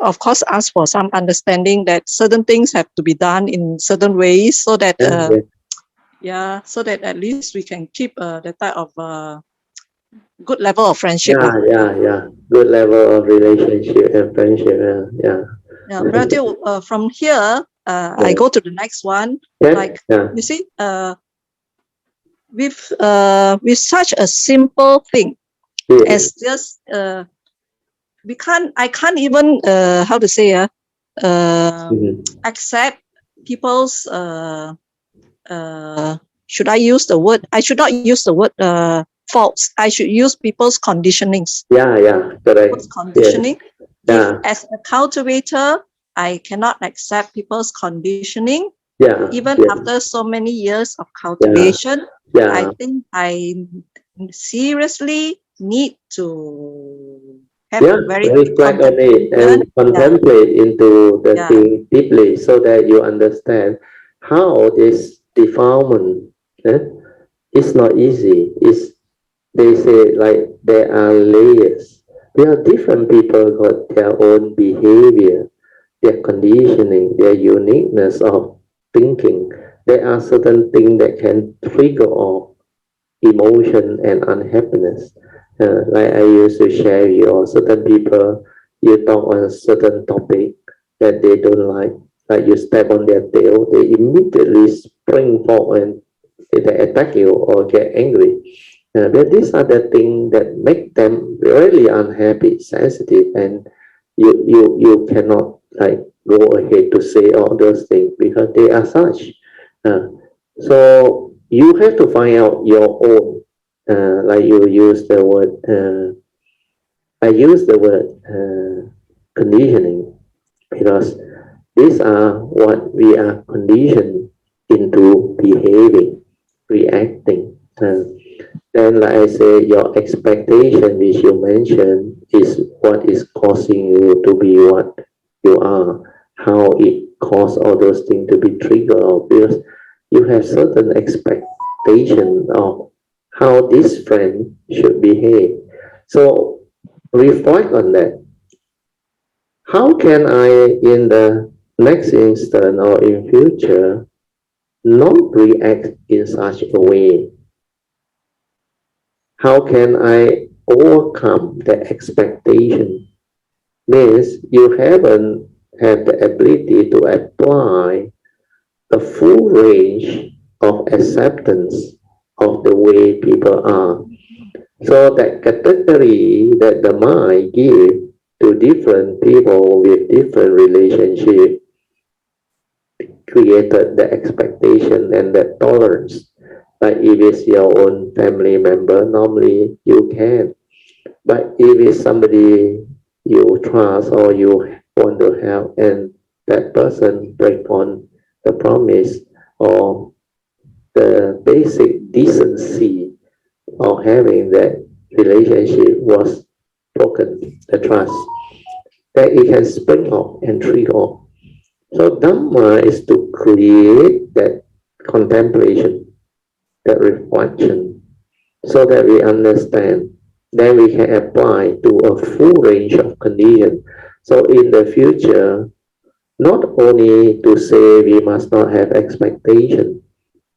of course ask for some understanding that certain things have to be done in certain ways so that so that at least we can keep the type of good level of friendship. Good level of relationship and friendship. From here, I go to the next one. You see, with such a simple thing as just I can't even how to say accept people's should I use the word? I should not use the word faults. I should use people's conditionings. Correct. People's conditioning. If as a cultivator, I cannot accept people's conditioning, even after so many years of cultivation, I think I seriously need to have a very reflect on it and contemplate into the thing deeply so that you understand how this defilement is not easy. They say like there are layers. There are different people got their own behavior, their conditioning, their uniqueness of thinking. There are certain things that can trigger off emotion and unhappiness. Like I used to share with you, certain people, you talk on a certain topic that they don't like you step on their tail, they immediately spring forward and they attack you or get angry. But these are the things that make them really unhappy, sensitive, and you cannot like go ahead to say all those things because they are such. So you have to find out your own. Like you use the word. I use the word conditioning because these are what we are conditioned into behaving, reacting. Then, like I say, your expectation, which you mentioned, is what is causing you to be what you are. How it caused all those things to be triggered because you have certain expectation of how this friend should behave. So reflect on that. How can I, in the next instant or in future, not react in such a way? How can I overcome the expectation? Means you haven't had the ability to apply a full range of acceptance of the way people are. So that category that the mind give to different people with different relationship created the expectation and the tolerance. Like if it's your own family member, normally you can. But if it's somebody you trust or you want to help and that person break on the promise, or the basic decency of having that relationship was broken, the trust, that it can spring off and trigger off. So Dhamma is to create that contemplation, that reflection, so that we understand, then we can apply to a full range of conditions. So in the future, not only to say we must not have expectation,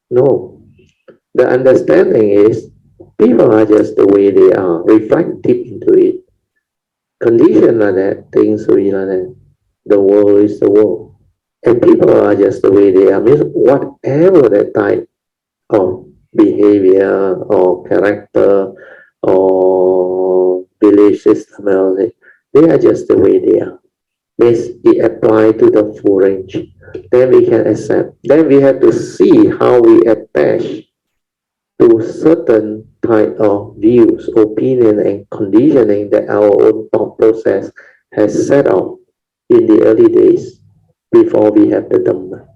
no. The understanding is people are just the way they are, reflect deep into it. Conditions are that, things we are that, the world is the world. And people are just the way they are, means whatever that type of behavior or character or belief system, they are just the way they are. Means it apply to the full range. Then we can accept. Then we have to see how we attach to certain type of views, opinion, and conditioning that our own thought process has set up in the early days before we have the Dhamma.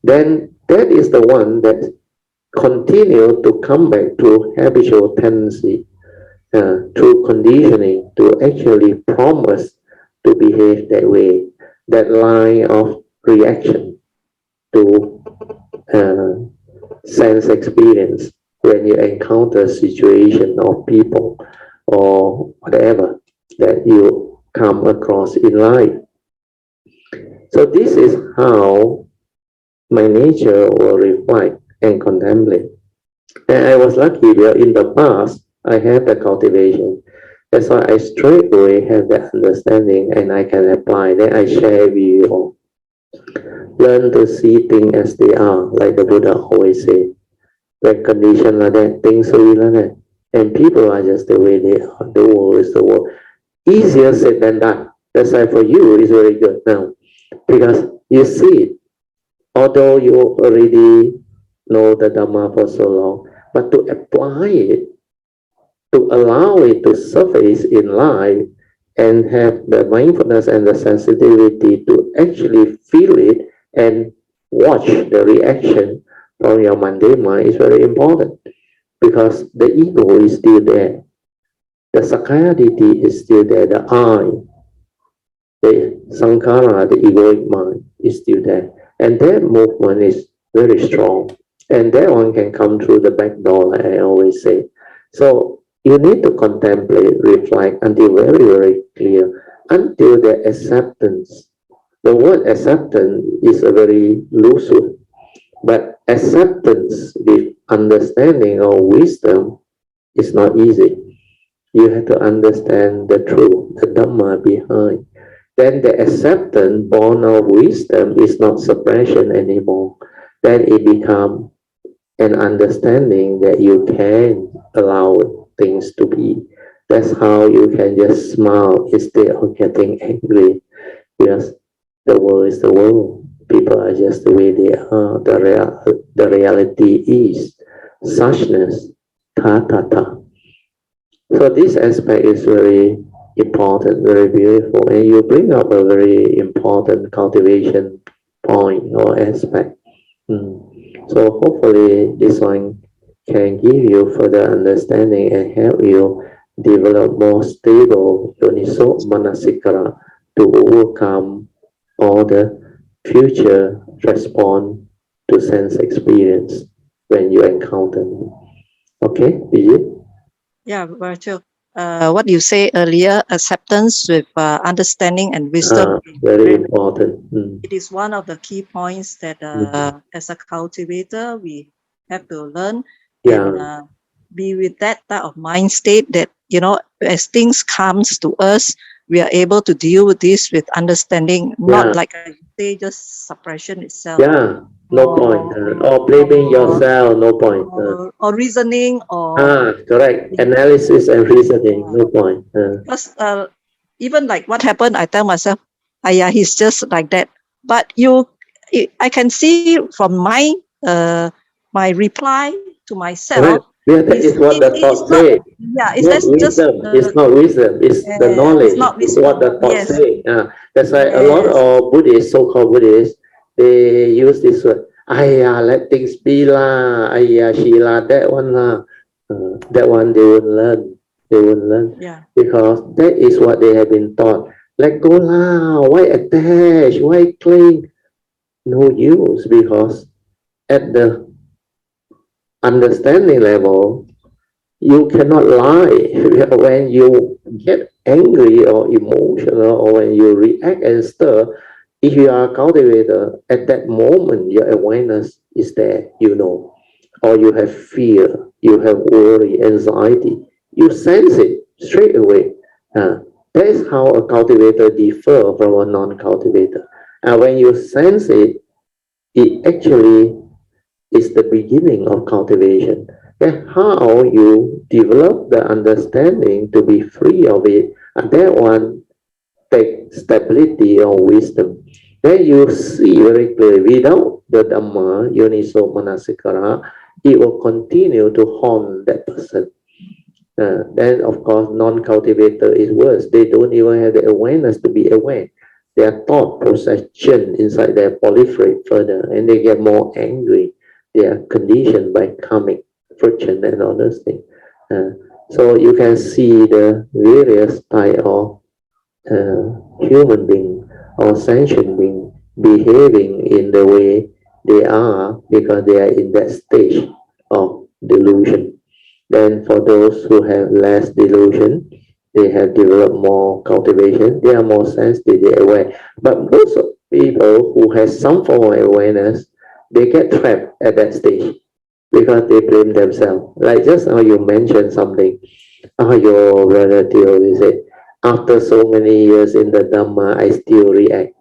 Then that is the one that continue to come back to habitual tendency, through conditioning to actually promise to behave that way, that line of reaction to sense experience when you encounter situation or people or whatever that you come across in life. So this is how my nature will reflect and contemplate. And I was lucky that in the past I had the cultivation. That's why I straight away have that understanding and I can apply. Then I share with you all. Learn to see things as they are, like the Buddha always say. When conditions are that, things will be like that. And people are just the way they are. The world is the world. Easier said than done. That's why for you it's very good now. Because you see it. Although you already know the Dhamma for so long, but to apply it, to allow it to surface in life and have the mindfulness and the sensitivity to actually feel it and watch the reaction from your mundane mind is very important, because the ego is still there, the sakkayaditthi is still there, the I, the sankhara, the egoic mind is still there, and that movement is very strong, and that one can come through the back door, like I always say. So you need to contemplate, reflect until very, very clear, until the acceptance. The word acceptance is a very loose word, but acceptance with understanding or wisdom is not easy. You have to understand the truth, the Dhamma behind. Then the acceptance born of wisdom is not suppression anymore. Then it becomes an understanding that you can allow things to be. That's how you can just smile instead of getting angry, because the world is the world. People are just the way they are. The reality is suchness, ta. So this aspect is very important, very beautiful, and you bring up a very important cultivation point or aspect. So hopefully this one can give you further understanding and help you develop more stable yoniso manasikara to overcome all the future response to sense experience when you encounter it. Okay, Vijay? Yeah, Virtual. What you say earlier, acceptance with understanding and wisdom. Very important. It is one of the key points that as a cultivator, we have to learn and be with that type of mind state that, you know, as things comes to us, we are able to deal with this with understanding, not like I say, just suppression itself. Yeah, no point. Or blaming yourself, no point. Or reasoning, or correct. Analysis and reasoning, no point. Because even like what happened, I tell myself, he's just like that. But I can see from my my reply to myself. Yeah, that is what the thought say. Yeah, it's not wisdom. It's not wisdom. It's the knowledge. It's what the thought say. That's why a lot of Buddhists, so-called Buddhists, they use this word. let things be lah, Sheila, that one lah. That one they won't learn. They won't learn. Yeah. Because that is what they have been taught. Let go lah, why attach, why cling? No use, because at the understanding level, you cannot lie. When you get angry or emotional, or when you react and stir, if you are a cultivator, at that moment, your awareness is there, you know. Or you have fear, you have worry, anxiety, you sense it straight away. That is how a cultivator differs from a non-cultivator. And when you sense it, it actually is the beginning of cultivation. Then how you develop the understanding to be free of it, and that one take stability or wisdom. Then you see very clearly, without the Dhamma, Yoniso Manasikara, it will continue to haunt that person. Then, of course, non-cultivator is worse. They don't even have the awareness to be aware. Their thought procession inside there proliferate further, and they get more angry. They are conditioned by karmic friction and all those things. So you can see the various type of human being or sentient being behaving in the way they are because they are in that stage of delusion. Then for those who have less delusion, they have developed more cultivation, they are more sensitive, they are aware. But most of people who have some form of awareness, they get trapped at that stage because they blame themselves. Like just now you mentioned something, your relative, you say, after so many years in the Dhamma, I still react.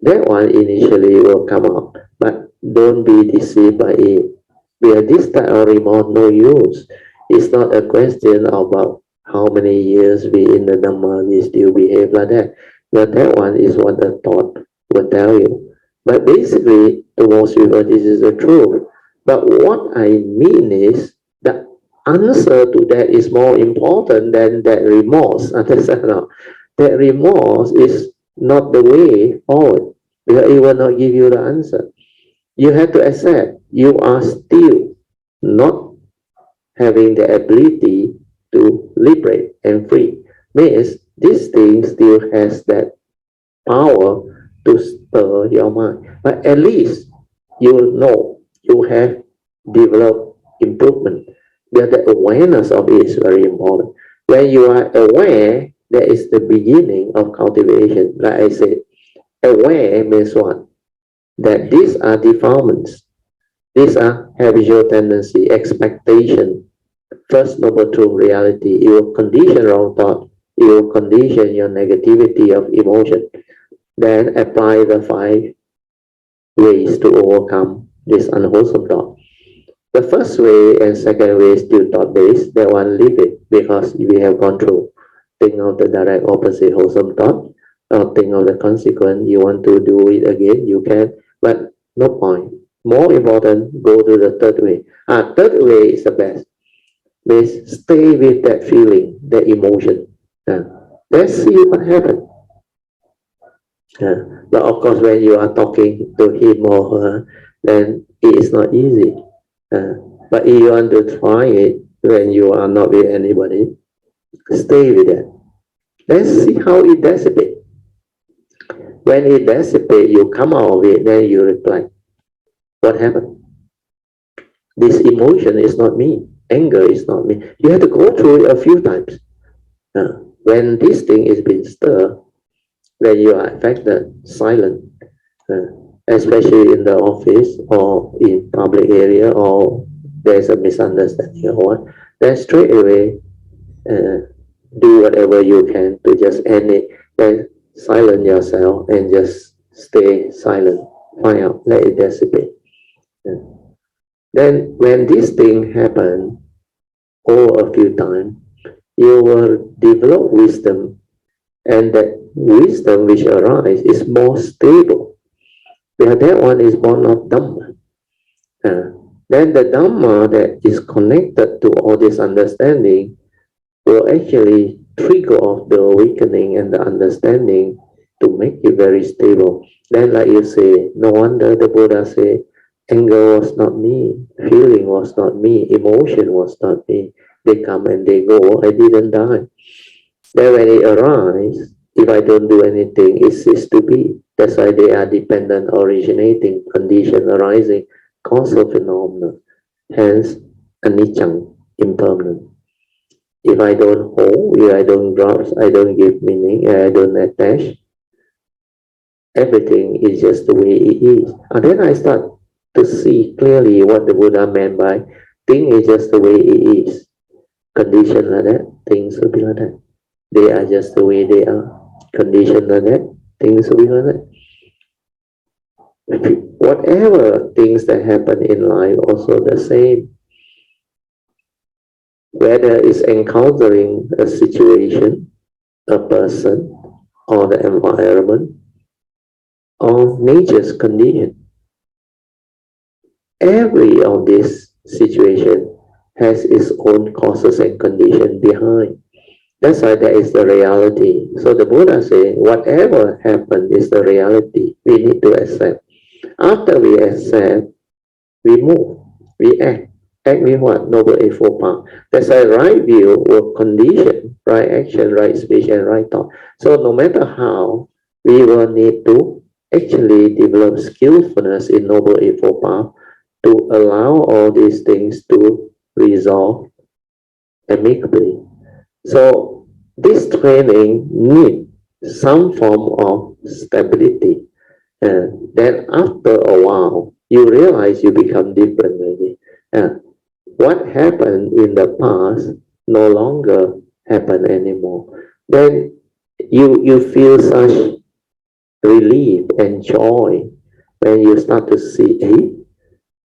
That one initially will come out, but don't be deceived by it. Because this type of remorse, no use. It's not a question about how many years we in the Dhamma, we still behave like that. But that one is what the thought will tell you. But basically, to most people, this is the truth. But what I mean is, the answer to that is more important than that remorse. Understand now? That remorse is not the way forward, because it will not give you the answer. You have to accept you are still not having the ability to liberate and free. Means this thing still has that power to stir your mind. But at least you know you have developed improvement. Because the awareness of it is very important. When you are aware, that is the beginning of cultivation. Like I said, aware means what? That these are defilements. These are habitual tendency, expectation, first noble truth reality. It will condition wrong thought. It will condition your negativity of emotion. Then apply the 5 ways to overcome this unwholesome thought. The first way and second way is still thought-based. That one, leave it, because we have gone through. Think of the direct opposite wholesome thought, or think of the consequence. You want to do it again, you can, but no point. More important, go to the third way. Third way is the best. Means stay with that feeling, that emotion. Let's see what happens. But of course, when you are talking to him or her, then it is not easy. But if you want to try it when you are not with anybody, stay with that. Let's see how it dissipates. When it dissipates, you come out of it, then you reflect. What happened? This emotion is not me. Anger is not me. You have to go through it a few times. When this thing is being stirred, when you are affected, silent, especially in the office or in public area, or there's a misunderstanding or what, then straight away do whatever you can to just end it. Then silence yourself and just stay silent. Find out, let it dissipate. Then when this thing happens over a few times, you will develop wisdom, and that wisdom which arises is more stable. Because that one is born of Dhamma. Then the Dhamma that is connected to all this understanding will actually trigger off the awakening and the understanding to make it very stable. Then like you say, no wonder the Buddha say, Anger was not me. Feeling was not me. Emotion was not me. They come and they go. I didn't die. Then when it arises, if I don't do anything, it ceases to be. That's why they are dependent, originating, condition arising, causal phenomena. Hence, anicca, impermanent. If I don't hold, if I don't grasp, I don't give meaning, I don't attach, everything is just the way it is. And then I start to see clearly what the Buddha meant by thing is just the way it is. Condition like that, things will be like that. They are just the way they are. Condition like that, things will be like that. Whatever things that happen in life, also the same. Whether it's encountering a situation, a person, or the environment, or nature's condition. Every of this situation has its own causes and condition behind. That's why that is the reality. So the Buddha says, whatever happened is the reality. We need to accept. After we accept, we move, we act. Act with what? Noble Eightfold Path. That's why right view will condition right action, right speech, and right thought. So no matter how, we will need to actually develop skillfulness in Noble Eightfold Path to allow all these things to resolve amicably. So this training needs some form of stability. And then after a while, you realize you become different maybe. What happened in the past no longer happen anymore. Then you feel such relief and joy when you start to see, hey,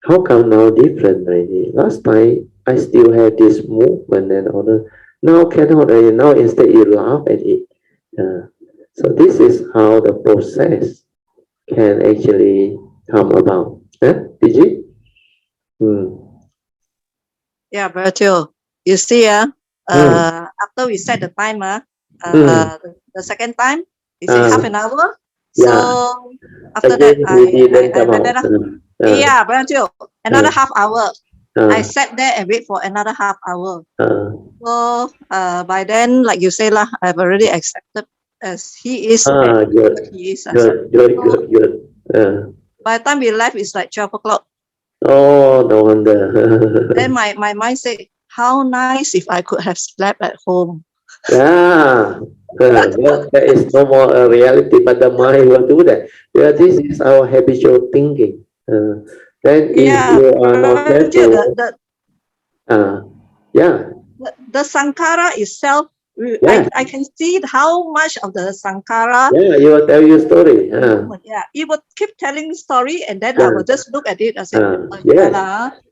how come now different already? Last time I still have this movement and other. Now cannot already. Now instead you laugh at it. So this is how the process can actually come about. Did you? Yeah, Bertil. You see, after we set the timer, the second time, we say half an hour. So after that, yeah, Bertil, another half hour. I sat there and wait for another half hour. So by then, like you say lah, I've already accepted as he is. Good. He is. Good. By the time we left, it's like 12 o'clock. Oh, no wonder. Then my mind said, how nice if I could have slept at home. Yeah. There is no more reality, but the mind will do that. Yeah, this is our habitual thinking. Then if you are not careful, the sankhara itself, I can see how much of the sankhara. Yeah, you will tell you story. Yeah, it would keep telling story, and then I will just look at it and say,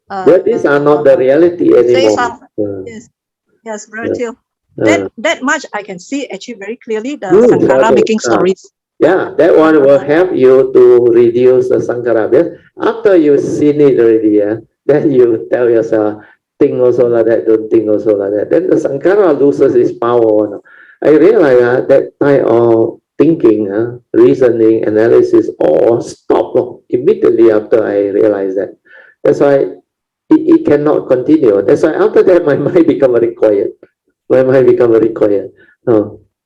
but these are not the reality anymore. Yes, Bertil. That much I can see actually very clearly the sankhara making stories. Yeah, that one will help you to reduce the sankhara. After you've seen it already, then you tell yourself, think also like that, don't think also like that. Then the sankhara loses its power. I realize that type of thinking, reasoning, analysis, all stop immediately after I realize that. That's why it cannot continue. That's why after that my mind become very quiet. My mind become very quiet.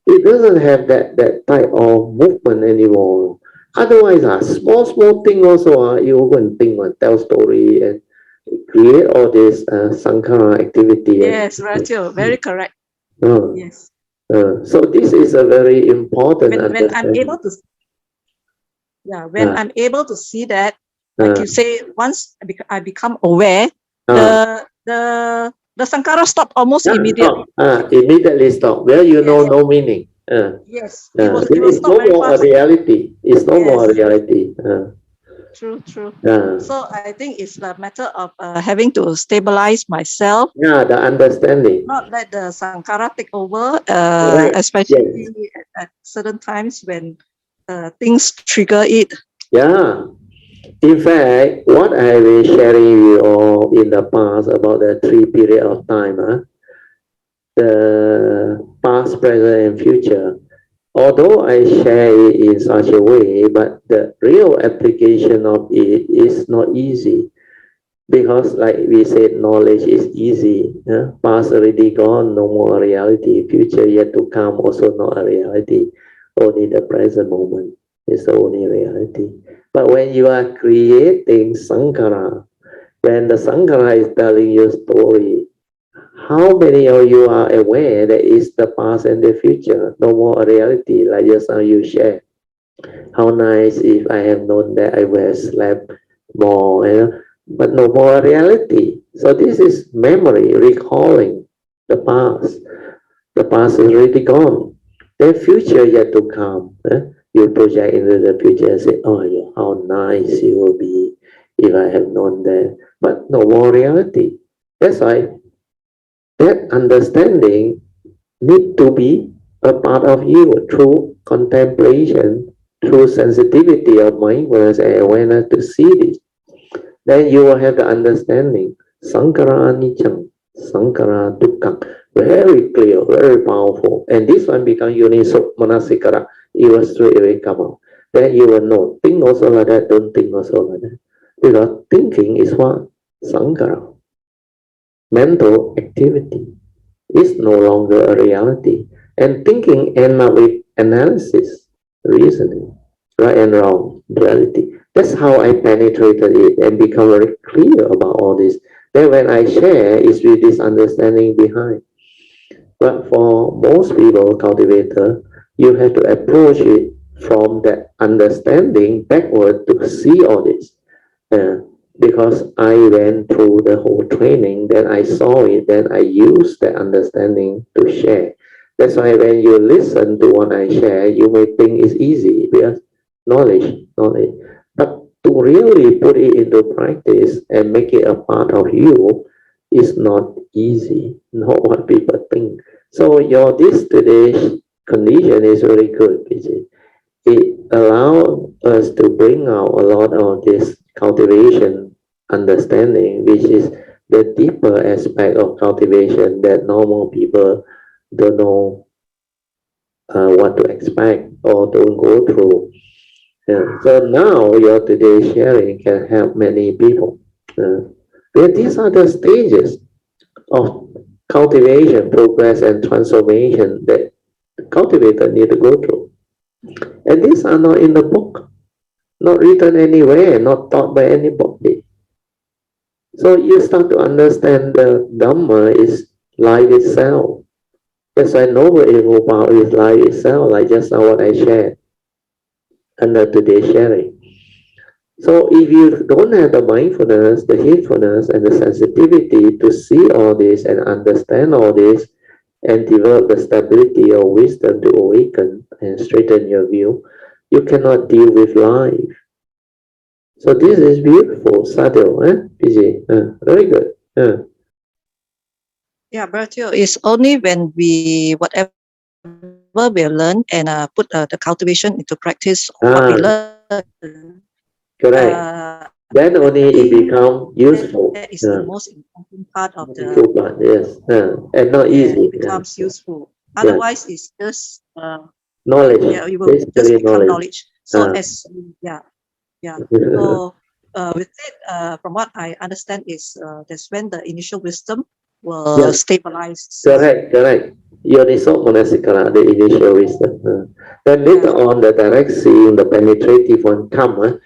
It doesn't have that type of movement anymore. Otherwise, small thing also, you wouldn't think, tell story and create all this sankhara activity. Yes, Rachel, very correct. Yes. So this is a very important. When I'm able to, when I'm able to see that, like you say, once I become aware, the sankhara stop almost immediately. Immediately stop. Well, you know, no meaning. Yes, it's no more a reality. It's no more a reality. True. So I think it's a matter of having to stabilize myself. Yeah, the understanding. Not let the sankhara take over, especially at certain times when things trigger it. Yeah. In fact, what I was sharing you all in the past about the 3 period of time, the past, present, and future, although I share it in such a way, but the real application of it is not easy. Because like we said, knowledge is easy. Past already gone, no more reality. Future yet to come, also not a reality. Only the present moment is the only reality. But when you are creating Sankara, when the Sankara is telling you story, how many of you are aware that it's the past and the future, no more a reality, like just how you share? How nice if I have known that I would have slept more, but no more reality. So this is memory, recalling the past. The past is already gone. The future yet to come. You project into the future and say, oh, yeah, how nice it will be if I have known that. But no more reality. That's why that understanding need to be a part of you through contemplation, through sensitivity of mindfulness and awareness to see this. Then you will have the understanding. Sankara anicca, Sankara dukkha. Very clear, very powerful. And this one become uniso manasikara. It will straight away come out. Then you will know. Think also like that, don't think also like that. Because thinking is what? Sankara. Mental activity is no longer a reality. And thinking ends up with analysis, reasoning, right and wrong, duality. That's how I penetrated it and become very clear about all this. Then when I share, it's with this understanding behind. But for most people, cultivator, you have to approach it from that understanding backward to see all this. Uh, because I went through the whole training, then I saw it, then I used that understanding to share. That's why when you listen to what I share, you may think it's easy because knowledge. But to really put it into practice and make it a part of you is not easy, not what people think. So your this today's condition is very good, PJ. It allows us to bring out a lot of this cultivation understanding, which is the deeper aspect of cultivation that normal people don't know what to expect or don't go through. So now your today's sharing can help many people. These are the stages of cultivation, progress, and transformation that the cultivator need to go through. And these are not in the book, not written anywhere, not taught by anybody. So you start to understand the Dhamma is life itself. That's why noble evil power is life itself, like just now what I shared under today's sharing. So if you don't have the mindfulness, the heedfulness, and the sensitivity to see all this and understand all this and develop the stability or wisdom to awaken and straighten your view, you cannot deal with life. So this is beautiful, subtle, PJ. Very good. Yeah, Bertil, it's only when we, whatever we learn and put the cultivation into practice, what we learn. Correct. Then only it becomes useful. That is the most important part of the part, yes. And not easy. It becomes useful. Otherwise, it's just knowledge. yeah, it will just become knowledge. So So with it, from what I understand is that's when the initial wisdom will stabilize. Correct. Yoniso manasikara, the initial wisdom. Then later on, the direct seeing, the penetrative one come.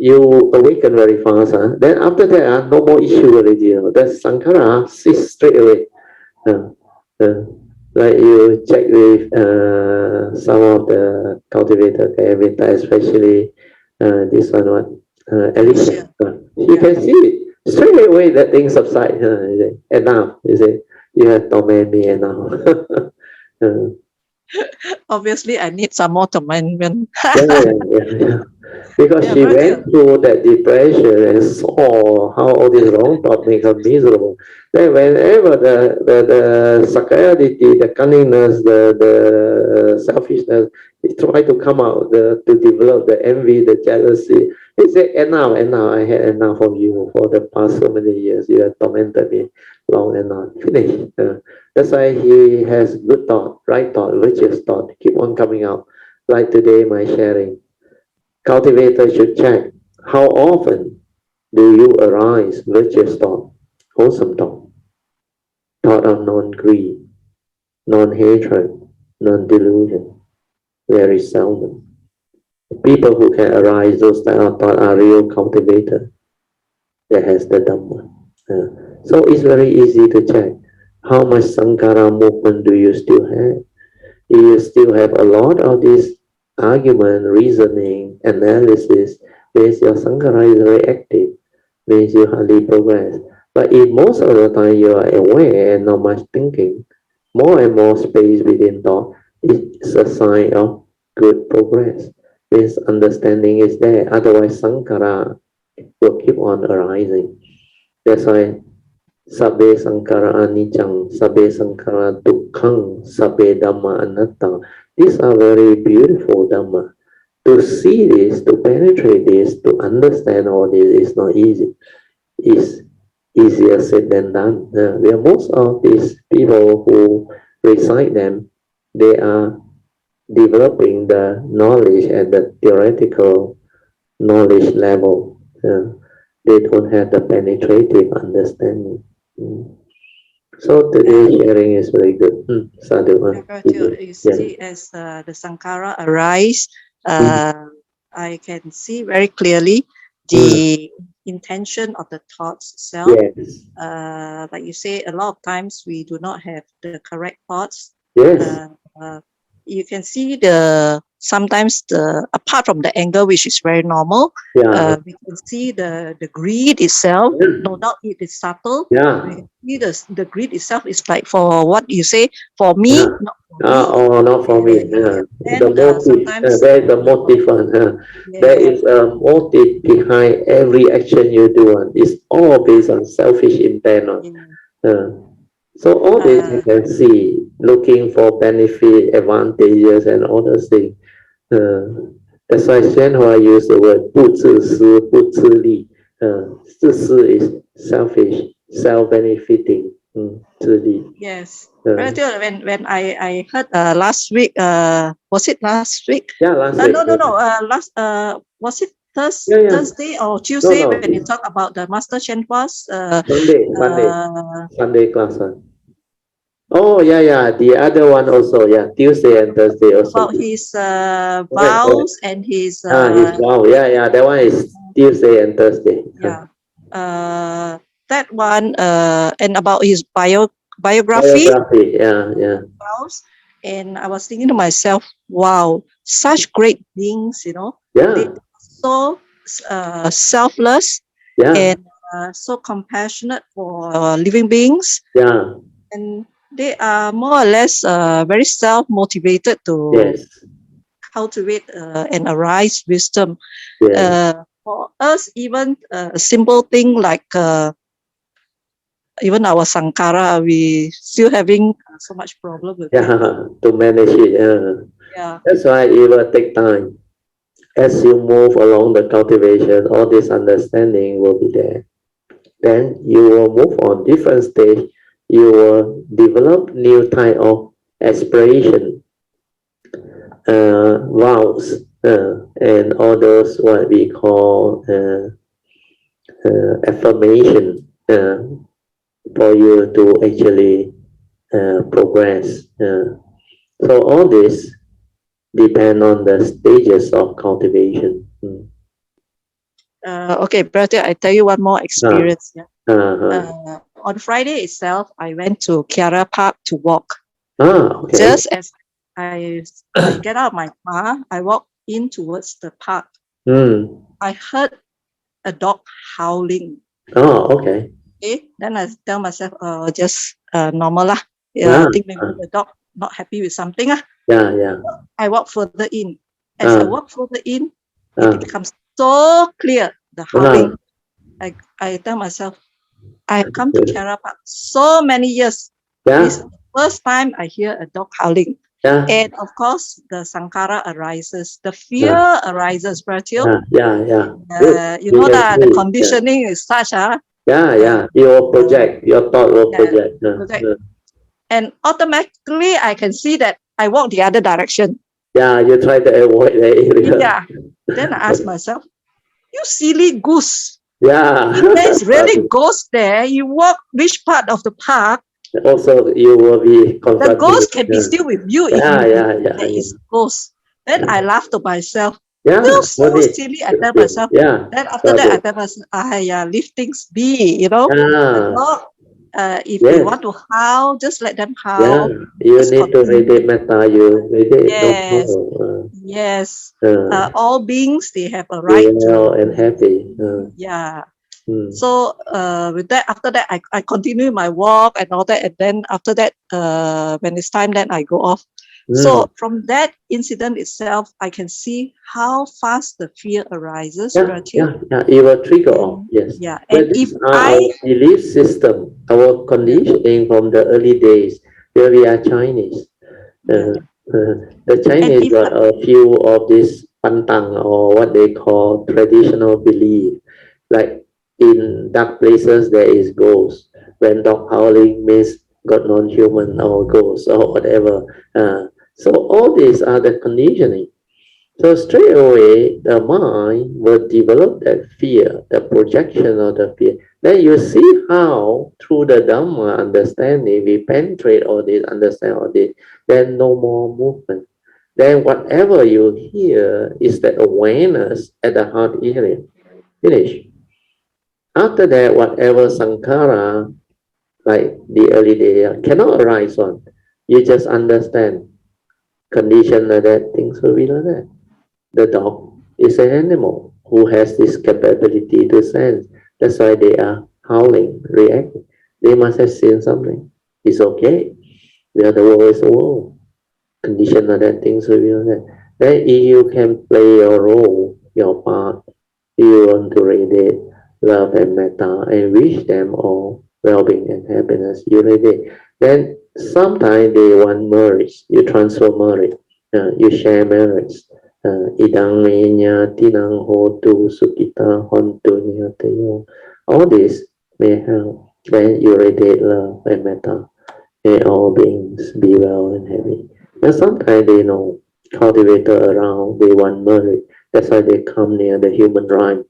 You awaken very fast. Then after that, no more issue already. That Sankara cease straight away. Like you check with some of the cultivator Kayavita, especially this one, Alicia. You can see it straight away that thing subside. Enough, you see, you have torment me enough. Obviously, I need some more torment. Yeah. Because she went through that depression and saw how all this wrong thought make her miserable. Then whenever the sacrality, the cunningness, the selfishness, it try to come out, to develop the envy, the jealousy. He said, enough, I had enough of you for the past so many years. You have tormented me long and not finished. That's why he has good thought, right thought, virtuous thought, keep on coming out. Like today, my sharing. Cultivator should check how often do you arise virtuous thought, wholesome thought, thought of non-greed, non-hatred, non-delusion. Very seldom. People who can arise those type of thought are real cultivator that has the Dhamma. So it's very easy to check how much Sankara movement do you still have. If you still have a lot of this argument, reasoning, analysis, means your Sankara is very active, means you hardly progress. But if most of the time you are aware and not much thinking, more and more space within thought, it's a sign of good progress. Means understanding is there, otherwise Sankara will keep on arising. That's why Sabbe Sankara Anicang, Sabbe Sankara Dukkhang, Sabbe Dhamma Anatta. These are very beautiful Dhamma. To see this, to penetrate this, to understand all this is not easy. It's easier said than done. There are most of these people who recite them, they are developing the knowledge at the theoretical knowledge level. They don't have the penetrative understanding. So today's sharing is very good. Sadhu. You see, as the Sankara arise, I can see very clearly the intention of the thoughts itself. Yes. Like you say, a lot of times we do not have the correct thoughts. Yes. You can see sometimes apart from the anger, which is very normal, we can see the greed itself. No doubt it is subtle. We can see the greed itself is like, for what you say, for me, not for me. Oh, not for me. The motive, there is a motive. There is a motive behind every action you do. It's all based on selfish intent. So all this you can see, looking for benefit, advantages, and all those things. That's why Xuanhua used the word 不自私,不自利. 自私 is selfish, self-benefiting. 自利. Yes. When I heard last week, was it last week? Yeah, last week. No. Was it Thursday or Tuesday when you talk about the Master Shenhua's Sunday class. Oh, yeah. The other one also, Tuesday and Thursday also. About his vows and his... his vow, that one is Tuesday and Thursday. That one, and about his biography. Vows. And I was thinking to myself, wow, such great beings, they are so selfless and so compassionate for living beings. And they are more or less very self-motivated to cultivate and arise wisdom. For us, even a simple thing like even our Sankara, we still having so much problem with it. To manage it. That's why it will take time. As you move along the cultivation, all this understanding will be there. Then you will move on different stage. You will develop new type of aspiration, vows, and all those what we call affirmation for you to actually progress. So all this depend on the stages of cultivation. Okay, brother, I tell you one more experience. On Friday itself, I went to Kiara Park to walk. Just as I get out of my car, I walk in towards the park. I heard a dog howling. Okay. Then I tell myself, just normal lah. I think maybe the dog not happy with something. I walk further in. As I walk further in, it becomes so clear, the howling. I tell myself, I have come to Kiara Park so many years. This is the first time I hear a dog howling. And of course, the Sankara arises, the fear arises, Pratil. You know that the conditioning is such. Your project, your thought will project. And automatically, I can see that I walk the other direction. Yeah, you try to avoid the area. Yeah. Then I ask myself, you silly goose. Yeah. If there's really ghost there, you walk which part of the park, Also, you will be the confronting. ghost can be still with you if you believe there is ghost. Then I laugh to myself. Yeah, You so what is? silly, I tell myself. Yeah. Then after that, I tell myself, leave things be, The Yeah. dog, if they Yes. want to howl, just let them Yeah. howl. You Just need to read continue. it metta. You read it. No Yes, problem. yes. Uh, All beings, they have a be right well to, and happy. yeah. Mm. So with that, after that, I continue my walk and all that, and then after that, when it's time, then I go off. So from that incident itself, I can see how fast the fear arises. Yeah. It will trigger off. Yes. Yeah, But and if these are our belief system, our conditioning from the early days where we are Chinese. The and Chinese if got a few of this pantang or what they call traditional belief. Like in dark places there is ghost. When dog howling means got non-human or ghost or whatever. So all these are the conditioning. So straight away, the mind will develop that fear, the projection of the fear. Then you see how through the Dhamma understanding, we penetrate all this, understand all this, then no more movement. Then whatever you hear is that awareness at the heart area. Finish. After that, whatever sankhara, like the early day, cannot arise on. You just understand. Condition like that, things will be like that. The dog is an animal who has this capability to sense. That's why they are howling, reacting. They must have seen something. It's okay. We are the world is the world. Condition like that, things will be like that. Then if you can play your role, your part, you want to radiate love and metta and wish them all well-being and happiness, you radiate. Then sometimes they want marriage, you transfer marriage, you share marriage. Idang menya tinang hotu sukita hontu nihateyo. All this may help when you radiate love and metta. May all beings be well and happy. And sometimes they know cultivator around, they want marriage. That's why they come near the human rhyme.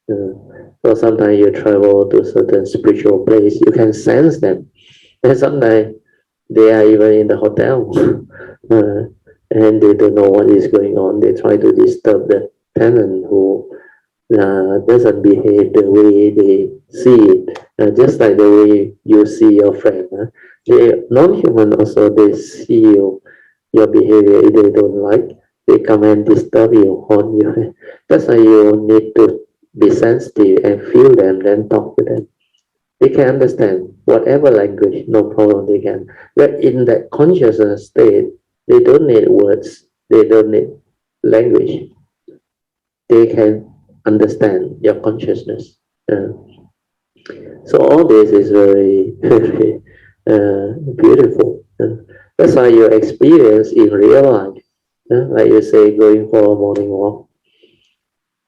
So sometimes you travel to certain spiritual place, you can sense them. And sometimes they are even in the hotel and they don't know what is going on. They try to disturb the tenant who doesn't behave the way they see it, just like the way you see your friend. They non-human also, they see your behavior. If they don't like, they come and disturb you, haunt you. That's why you need to be sensitive and feel them, then talk to them. They can understand whatever language, no problem. They can. But in that consciousness state, they don't need words. They don't need language. They can understand your consciousness. So all this is very, very beautiful. That's how you experience in real life. Like you say, going for a morning walk,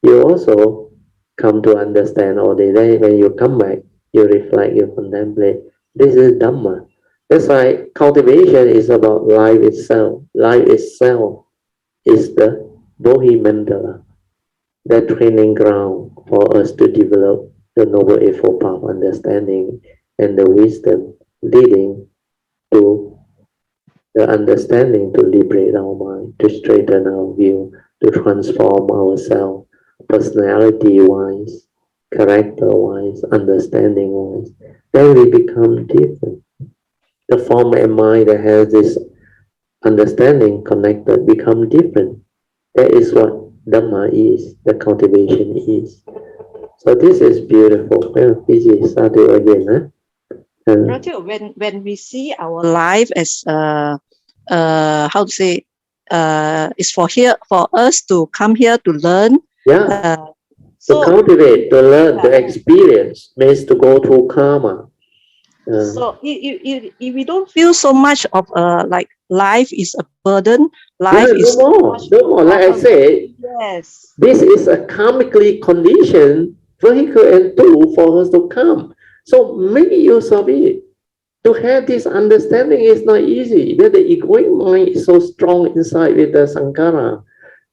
you also come to understand all this. Then when you come back, you reflect, you contemplate. This is Dhamma. That's why cultivation is about life itself. Life itself is the Bodhi Mandala, the training ground for us to develop the Noble Eightfold Path understanding and the wisdom leading to the understanding to liberate our mind, to straighten our view, to transform ourselves personality-wise, character-wise, understanding-wise. Then we become different. The form and mind that has this understanding connected become different. That is what Dhamma is, the cultivation is. So this is beautiful. Well, Fiji, Sadhu again, huh? Roger, when we see our life as how to say, it's for us to come here to learn. Yeah. To cultivate, to learn, to experience means to go through karma. So if we don't feel so much of like life is a burden, life is no more. Like I say, yes, this is a karmically conditioned vehicle and tool for us to come. So make use of it. To have this understanding is not easy. Where the egoic mind is so strong inside with the sankhara,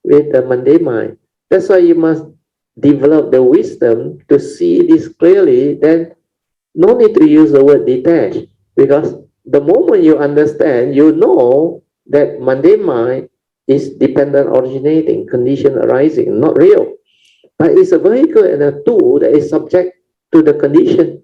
with the mundane mind. That's why you must develop the wisdom to see this clearly. Then no need to use the word detached, because the moment you understand, you know that mundane mind is dependent originating, condition arising, not real. But it's a vehicle and a tool that is subject to the condition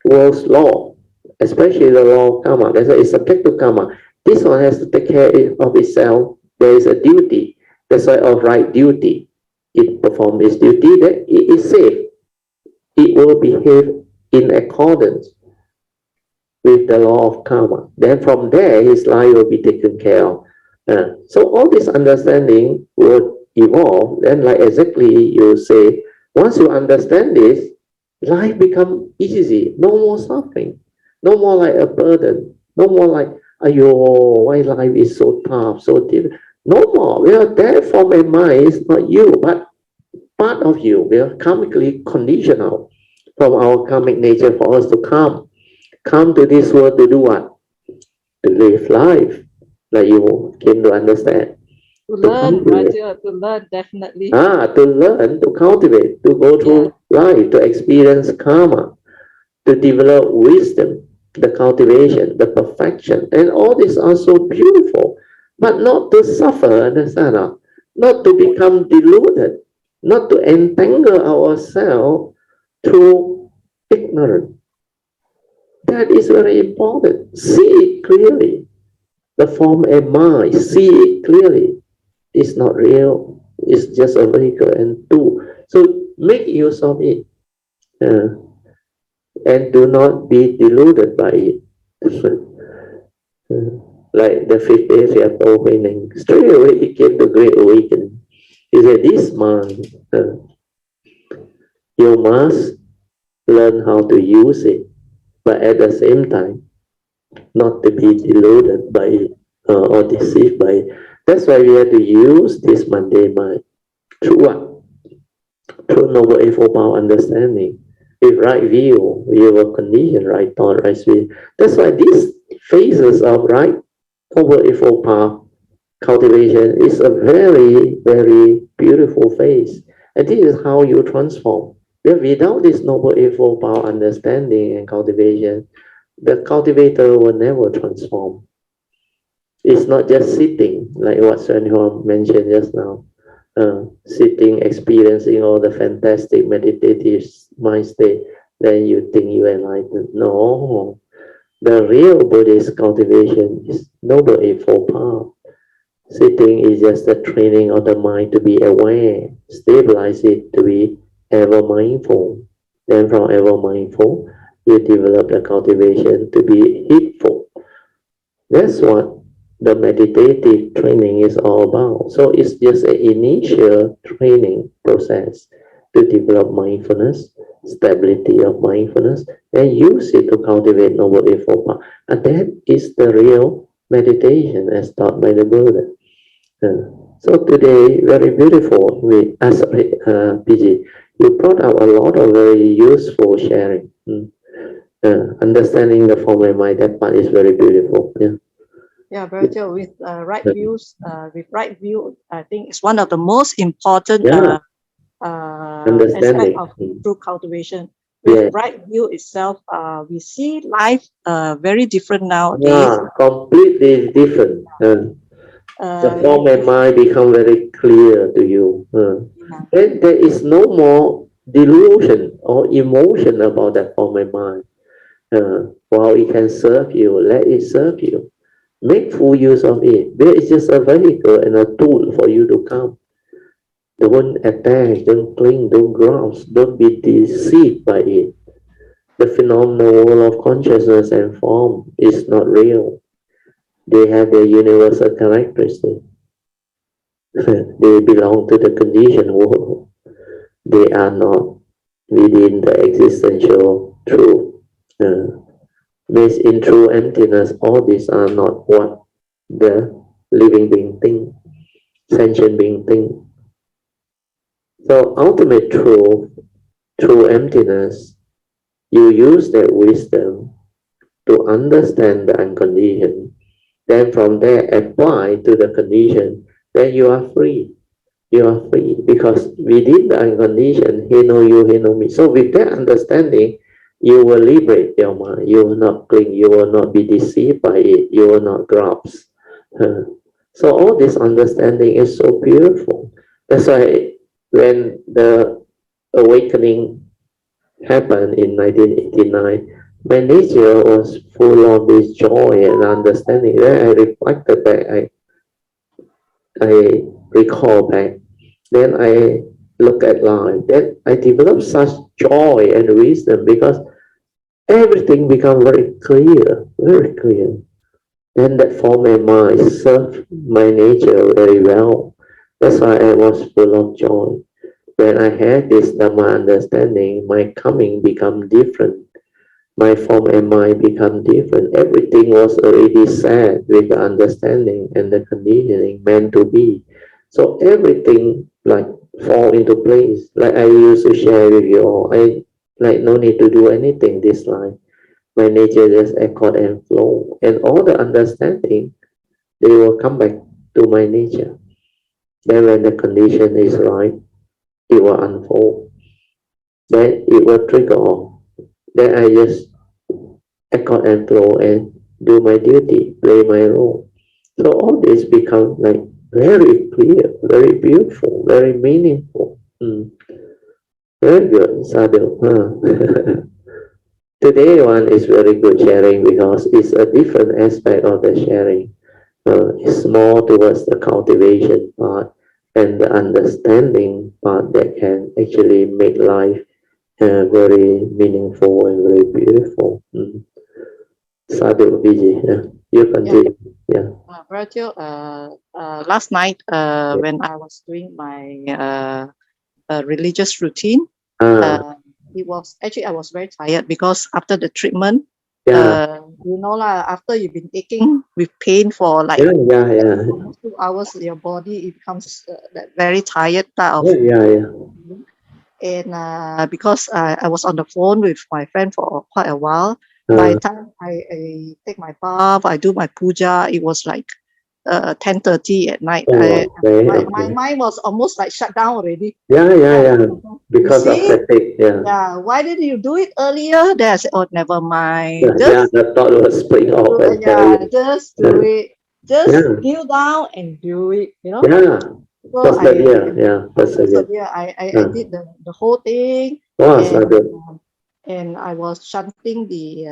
world's law, especially the law of karma. That's why it's subject to karma. This one has to take care of itself. There is a duty. That's why of right duty. It performs its duty, that it is safe. It will behave in accordance with the law of karma. Then from there, his life will be taken care of. So all this understanding will evolve. Then, like exactly you say, once you understand this, life become easy. No more suffering. No more like a burden. No more like, ayo, why life is so tough, so deep. No more. We are there from a mind. It's not you, but part of you. We are karmically conditional from our karmic nature for us to come to this world to do what? To live life, like you came to understand. To learn, Raja, to learn, definitely. To learn, to cultivate, to go through life, to experience karma, to develop wisdom, the cultivation, the perfection, and all these are so beautiful, but not to suffer, understand? Not to become deluded, not to entangle ourselves through ignorance. That is very important. See it clearly. The form and mind, see it clearly. It's not real. It's just a vehicle and tool. So make use of it. And do not be deluded by it. Like the fifth day awakening, straight away he came to great awakening. He said, this mind, you must learn how to use it, but at the same time, not to be deluded by it or deceived by it. That's why we have to use this mundane mind. Through what? Through noble eightfold power understanding. With right view, we will condition, right thought, right speech. That's why these phases of right noble eightfold power cultivation is a very, very beautiful phase. And this is how you transform. Without this noble eightfold power understanding and cultivation, the cultivator will never transform. It's not just sitting, like what Svenhorn mentioned just now. Sitting, experiencing all the fantastic meditative mind state, then you think you enlightened. No, the real Buddhist cultivation is noble eightfold power. Sitting is just the training of the mind to be aware, stabilize it to be ever mindful. Then from ever mindful, you develop the cultivation to be heedful. That's what the meditative training is all about. So it's just an initial training process to develop mindfulness, stability of mindfulness, and use it to cultivate noble eightfold power. And that is the real meditation as taught by the Buddha. So today, very beautiful. PG, you brought up a lot of very useful sharing. Understanding the form and mind, that part is very beautiful. Yeah, Virgil, with right views, I think it's one of the most important aspect of true cultivation. With right view itself, we see life very different nowadays. Completely different. The form and mind become very clear to you. Then there is no more delusion or emotion about that form and mind. While it can serve you, let it serve you. Make full use of it. There is just a vehicle and a tool for you to come. Don't attach, don't cling, don't grasp, don't be deceived by it. The phenomenal world of consciousness and form is not real. They have their universal characteristics. They belong to the conditioned world. They are not within the existential truth. Based in true emptiness, all these are not what the living being think, sentient being think. So ultimate truth, true emptiness, you use that wisdom to understand the unconditioned. Then from there, apply to the condition. Then you are free. You are free because within the unconditioned, he know you, he know me. So with that understanding, you will liberate your mind. You will not cling. You will not be deceived by it. You will not grasp. So all this understanding is so beautiful. That's why when the awakening happened in 1989, my nature was full of this joy and understanding. Then I reflected back, I recall back, then I look at life, then I develop such joy and wisdom because everything become very clear, very clear. Then that form and mind serve my nature very well. That's why I was full of joy. When I had this Dhamma understanding, my coming become different. My form and mind become different. Everything was already said with the understanding and the conditioning meant to be. So everything like fall into place. Like I used to share with you all. I like no need to do anything this life. My nature just accord and flow. And all the understanding, they will come back to my nature. Then when the condition is right, it will unfold. Then it will trigger off. Then I just accord and flow and do my duty, play my role. So all this become like very clear, very beautiful, very meaningful. Very good, Sadhu. Today one is very good sharing because it's a different aspect of the sharing. It's more towards the cultivation part and the understanding part that can actually make life very meaningful and very beautiful. Sadhu, Vijay, you continue. Yeah. Rachel, last night when I was doing my religious routine, it was actually I was very tired because after the treatment, you know lah, after you've been aching with pain for like almost 2 hours, your body it becomes very tired of. And because I was on the phone with my friend for quite a while. By the time I take my bath, I do my puja, it was like 10:30 at night. My mind was almost like shut down already. Because of fatigue. Yeah. Why didn't you do it earlier? Then I said, oh, never mind. The thought was spring off. Just do it. Just kneel down and do it. You know. So persevere. I did the whole thing. And I was chanting the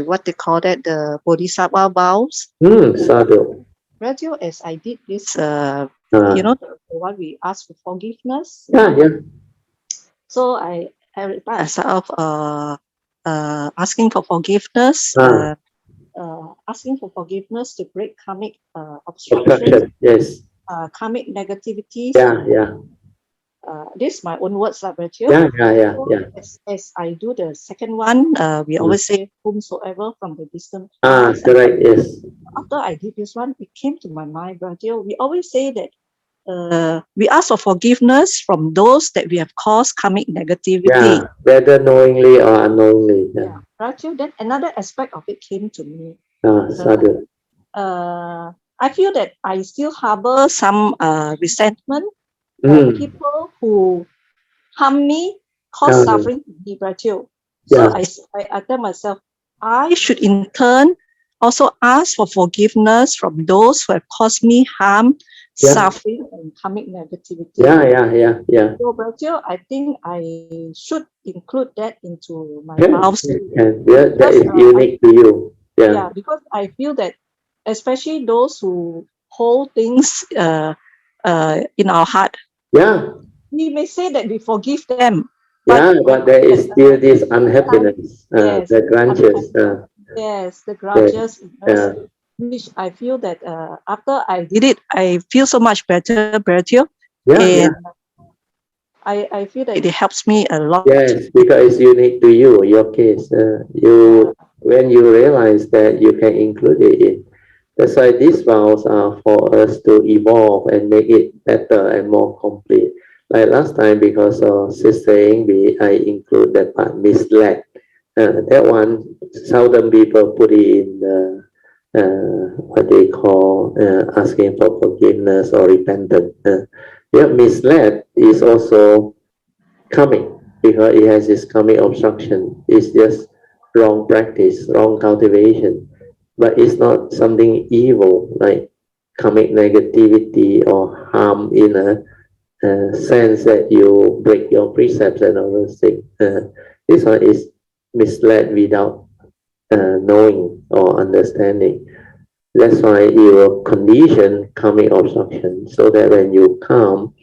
what they call that, the Bodhisattva vows. Sadhu. Radio, as I did this, you know, the one we ask for forgiveness. So I replied myself asking for forgiveness, asking for forgiveness to break karmic obstructions, karmic negativities. This is my own words, Rachel. As I do the second one, we always say whomsoever from the distant past. Correct. Yes. After I did this one, it came to my mind, Rachel. We always say that we ask for forgiveness from those that we have caused karmic negativity. Whether knowingly or unknowingly. Rachel, then another aspect of it came to me. Sadhu. I feel that I still harbor some resentment. People who harm me, cause suffering to me, Rachel. So I tell myself, I should in turn also ask for forgiveness from those who have caused me harm, suffering, and karmic negativity. So, Rachel, I think I should include that into my vows. That is unique to you. Because I feel that, especially those who hold things in our heart. We may say that we forgive them. But there is still this unhappiness, the grudges. The grudges, which I feel that after I did it, I feel so much better, Bertio. I feel that it helps me a lot. Yes, because it's unique to you, your case. When you realize that you can include it in. That's why these vows are for us to evolve and make it better and more complete. Like last time, because of Sister Ingbi, I include that part, misled. That one, seldom people put it in what they call asking for forgiveness or repentance. Yeah, misled is also coming because it has this coming obstruction. It's just wrong practice, wrong cultivation, but it's not something evil like karmic negativity or harm in a sense that you break your precepts and all those things. This one is misled without knowing or understanding. That's why you will condition karmic obstruction so that when you come,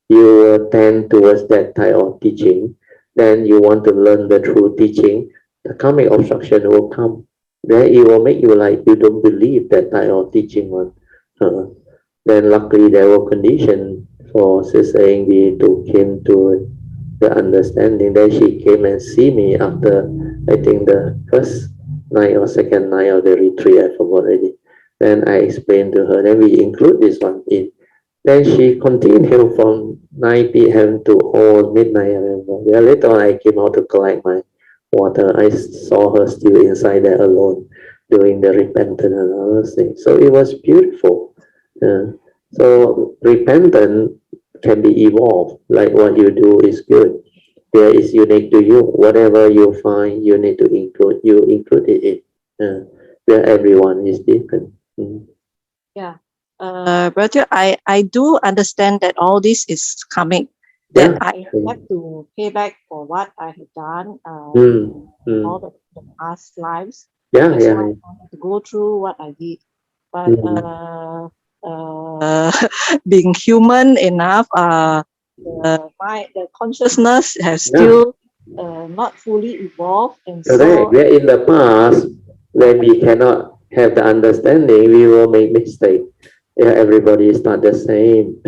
you will tend towards that type of teaching. Then you want to learn the true teaching, the karmic obstruction will come. Then it will make you like you don't believe that type of teaching one. Uh, then luckily there were condition for Sister Engi to came to the understanding. Then she came and see me after I think the first night or second night of the retreat. I forgot already. Then I explained to her. Then we include this one in. Then she continued from 9 p.m. to all midnight. I remember. Yeah, later on I came out to collect my water. I saw her still inside there alone doing the repentance and other things. So it was beautiful. So repentance can be evolved. Like what you do is good. There is unique to you. Whatever you find, you need to include. You include it in. Where everyone is different. Yeah. Brother, I do understand that all this is coming. That I have to pay back for what I have done, all the past lives. That's why I have to go through what I did. But being human enough, the consciousness has still not fully evolved, and so where in the past, when we cannot have the understanding, we will make mistake. Yeah, everybody is not the same.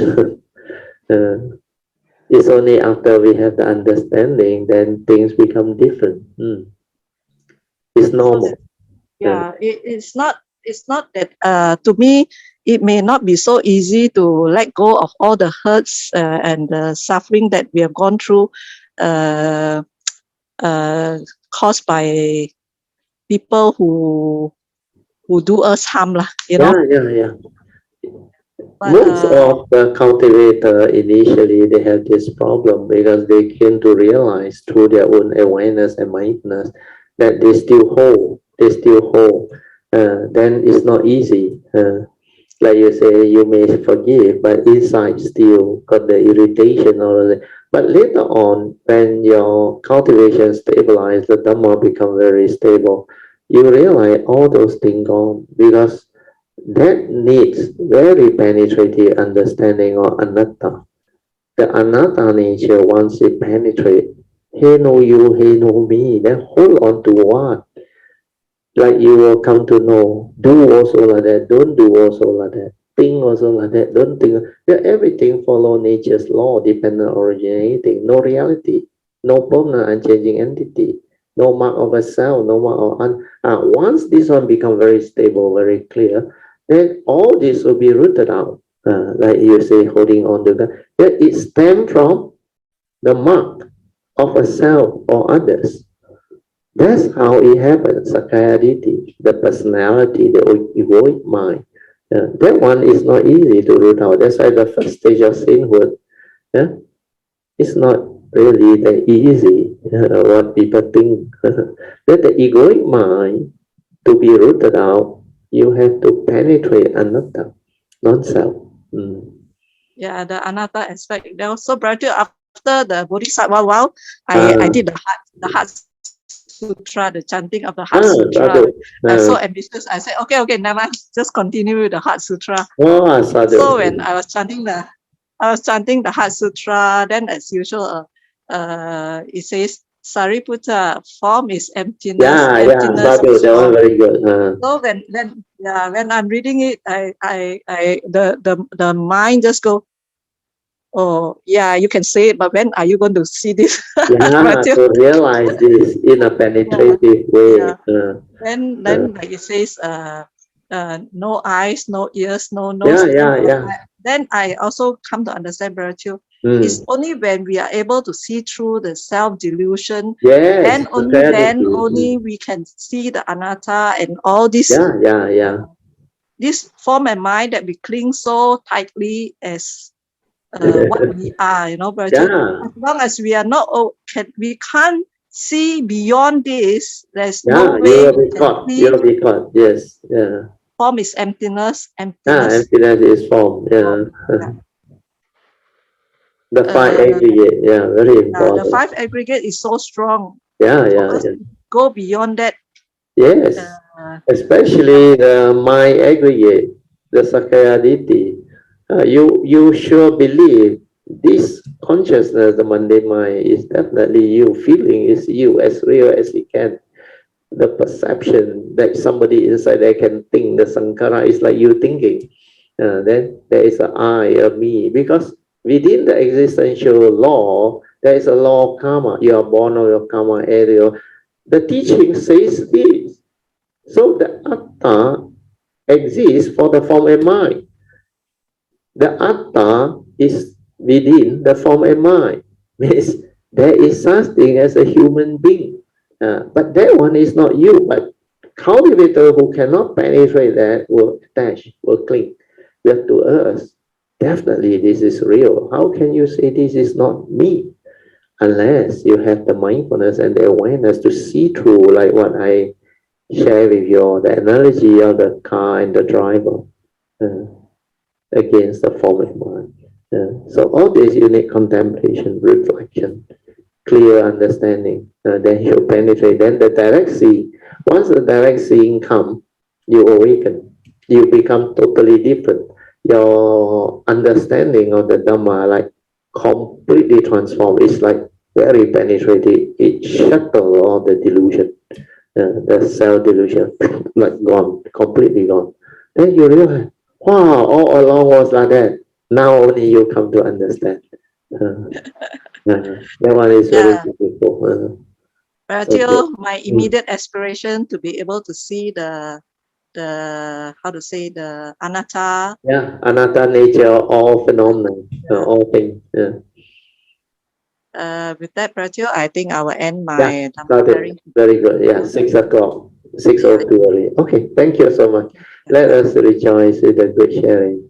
It's only after we have the understanding, then things become different. It's normal. Yeah, it's not that to me it may not be so easy to let go of all the hurts and the suffering that we have gone through caused by people who do us harm lah, you know. Yeah. Most of the cultivator initially they have this problem because they came to realize through their own awareness and mindfulness that they still hold. Then it's not easy. Like you say, you may forgive, but inside still got the irritation or the. But later on, when your cultivation stabilizes, the Dhamma become very stable. You realize all those things gone because that needs very penetrative understanding of anatta. The anatta nature, once it penetrates, he know you, he know me, then hold on to what? Like you will come to know, do also like that, don't do also like that, think also like that, don't think. Yeah, everything follow nature's law, dependent originating, no reality, no permanent unchanging entity, no mark of a self, no mark of once this one become very stable, very clear, then all this will be rooted out. Like you say, holding on to that. Yeah, it stems from the mark of a self or others. That's how it happens, Sakayaditi, the personality, the egoic mind. That one is not easy to root out. That's why the first stage of sainthood, it's not really that easy, what people think. That the egoic mind, to be rooted out, you have to penetrate anatta, non-self. Yeah, the anatta aspect. So, brother, after the Bodhisattva vow, I did the heart sutra, the chanting of the heart sutra. So ambitious. I said, okay, never mind. Just continue with the heart sutra. So when I was chanting the heart sutra, then as usual, it says, Sariputta, form is emptiness. Emptiness is form. Very good. So when I'm reading it, the mind just go, oh yeah, you can say it, but when are you going to see this? To realize this in a penetrative way. Then like it says, no eyes, no ears, no nose. Then I also come to understand, Brother Chiu, It's only when we are able to see through the self-delusion, yes, then only we can see the anatta and all this. This form and mind that we cling so tightly as what we are, but as long as we are not, we can't see beyond this. There's no way you will be caught. Yes, form is emptiness. Emptiness is form. The five aggregate, very important. The five aggregate is so strong. Yeah. Go beyond that. Yes, especially the mind aggregate, the Sakayaditi. You sure believe this consciousness, the mundane mind, is definitely you. Feeling is you, as real as it can. The perception that somebody inside there can think, the sankhara is like you thinking. Then there is an I, a me, because within the existential law, there is a law of karma. You are born of your karma area. The teaching says this. So the atta exists for the form and mind. The atta is within the form and mind. Means there is such thing as a human being. But that one is not you. But cultivator who cannot penetrate that will attach, will cling. But to us, definitely this is real. How can you say this is not me? Unless you have the mindfulness and the awareness to see through, like what I share with you, the analogy of the car and the driver against the form of mind. So all this you need contemplation, reflection, clear understanding. Then you penetrate. Then the direct seeing. Once the direct seeing comes, you awaken. You become totally different. Your understanding of the Dhamma like completely transformed. It's like very penetrating. It shuttles all the delusion, the self-delusion, like gone, completely gone. Then you realize, wow, all along was like that. Now only you come to understand. That one is very beautiful. My immediate aspiration to be able to see the how to say, the anatta. Anatta nature of all phenomena, all things. With that, Patriarch, I think I will end my started. Very good. 6 o'clock. 6:02 early. Okay, thank you so much. Let us rejoice with the good sharing.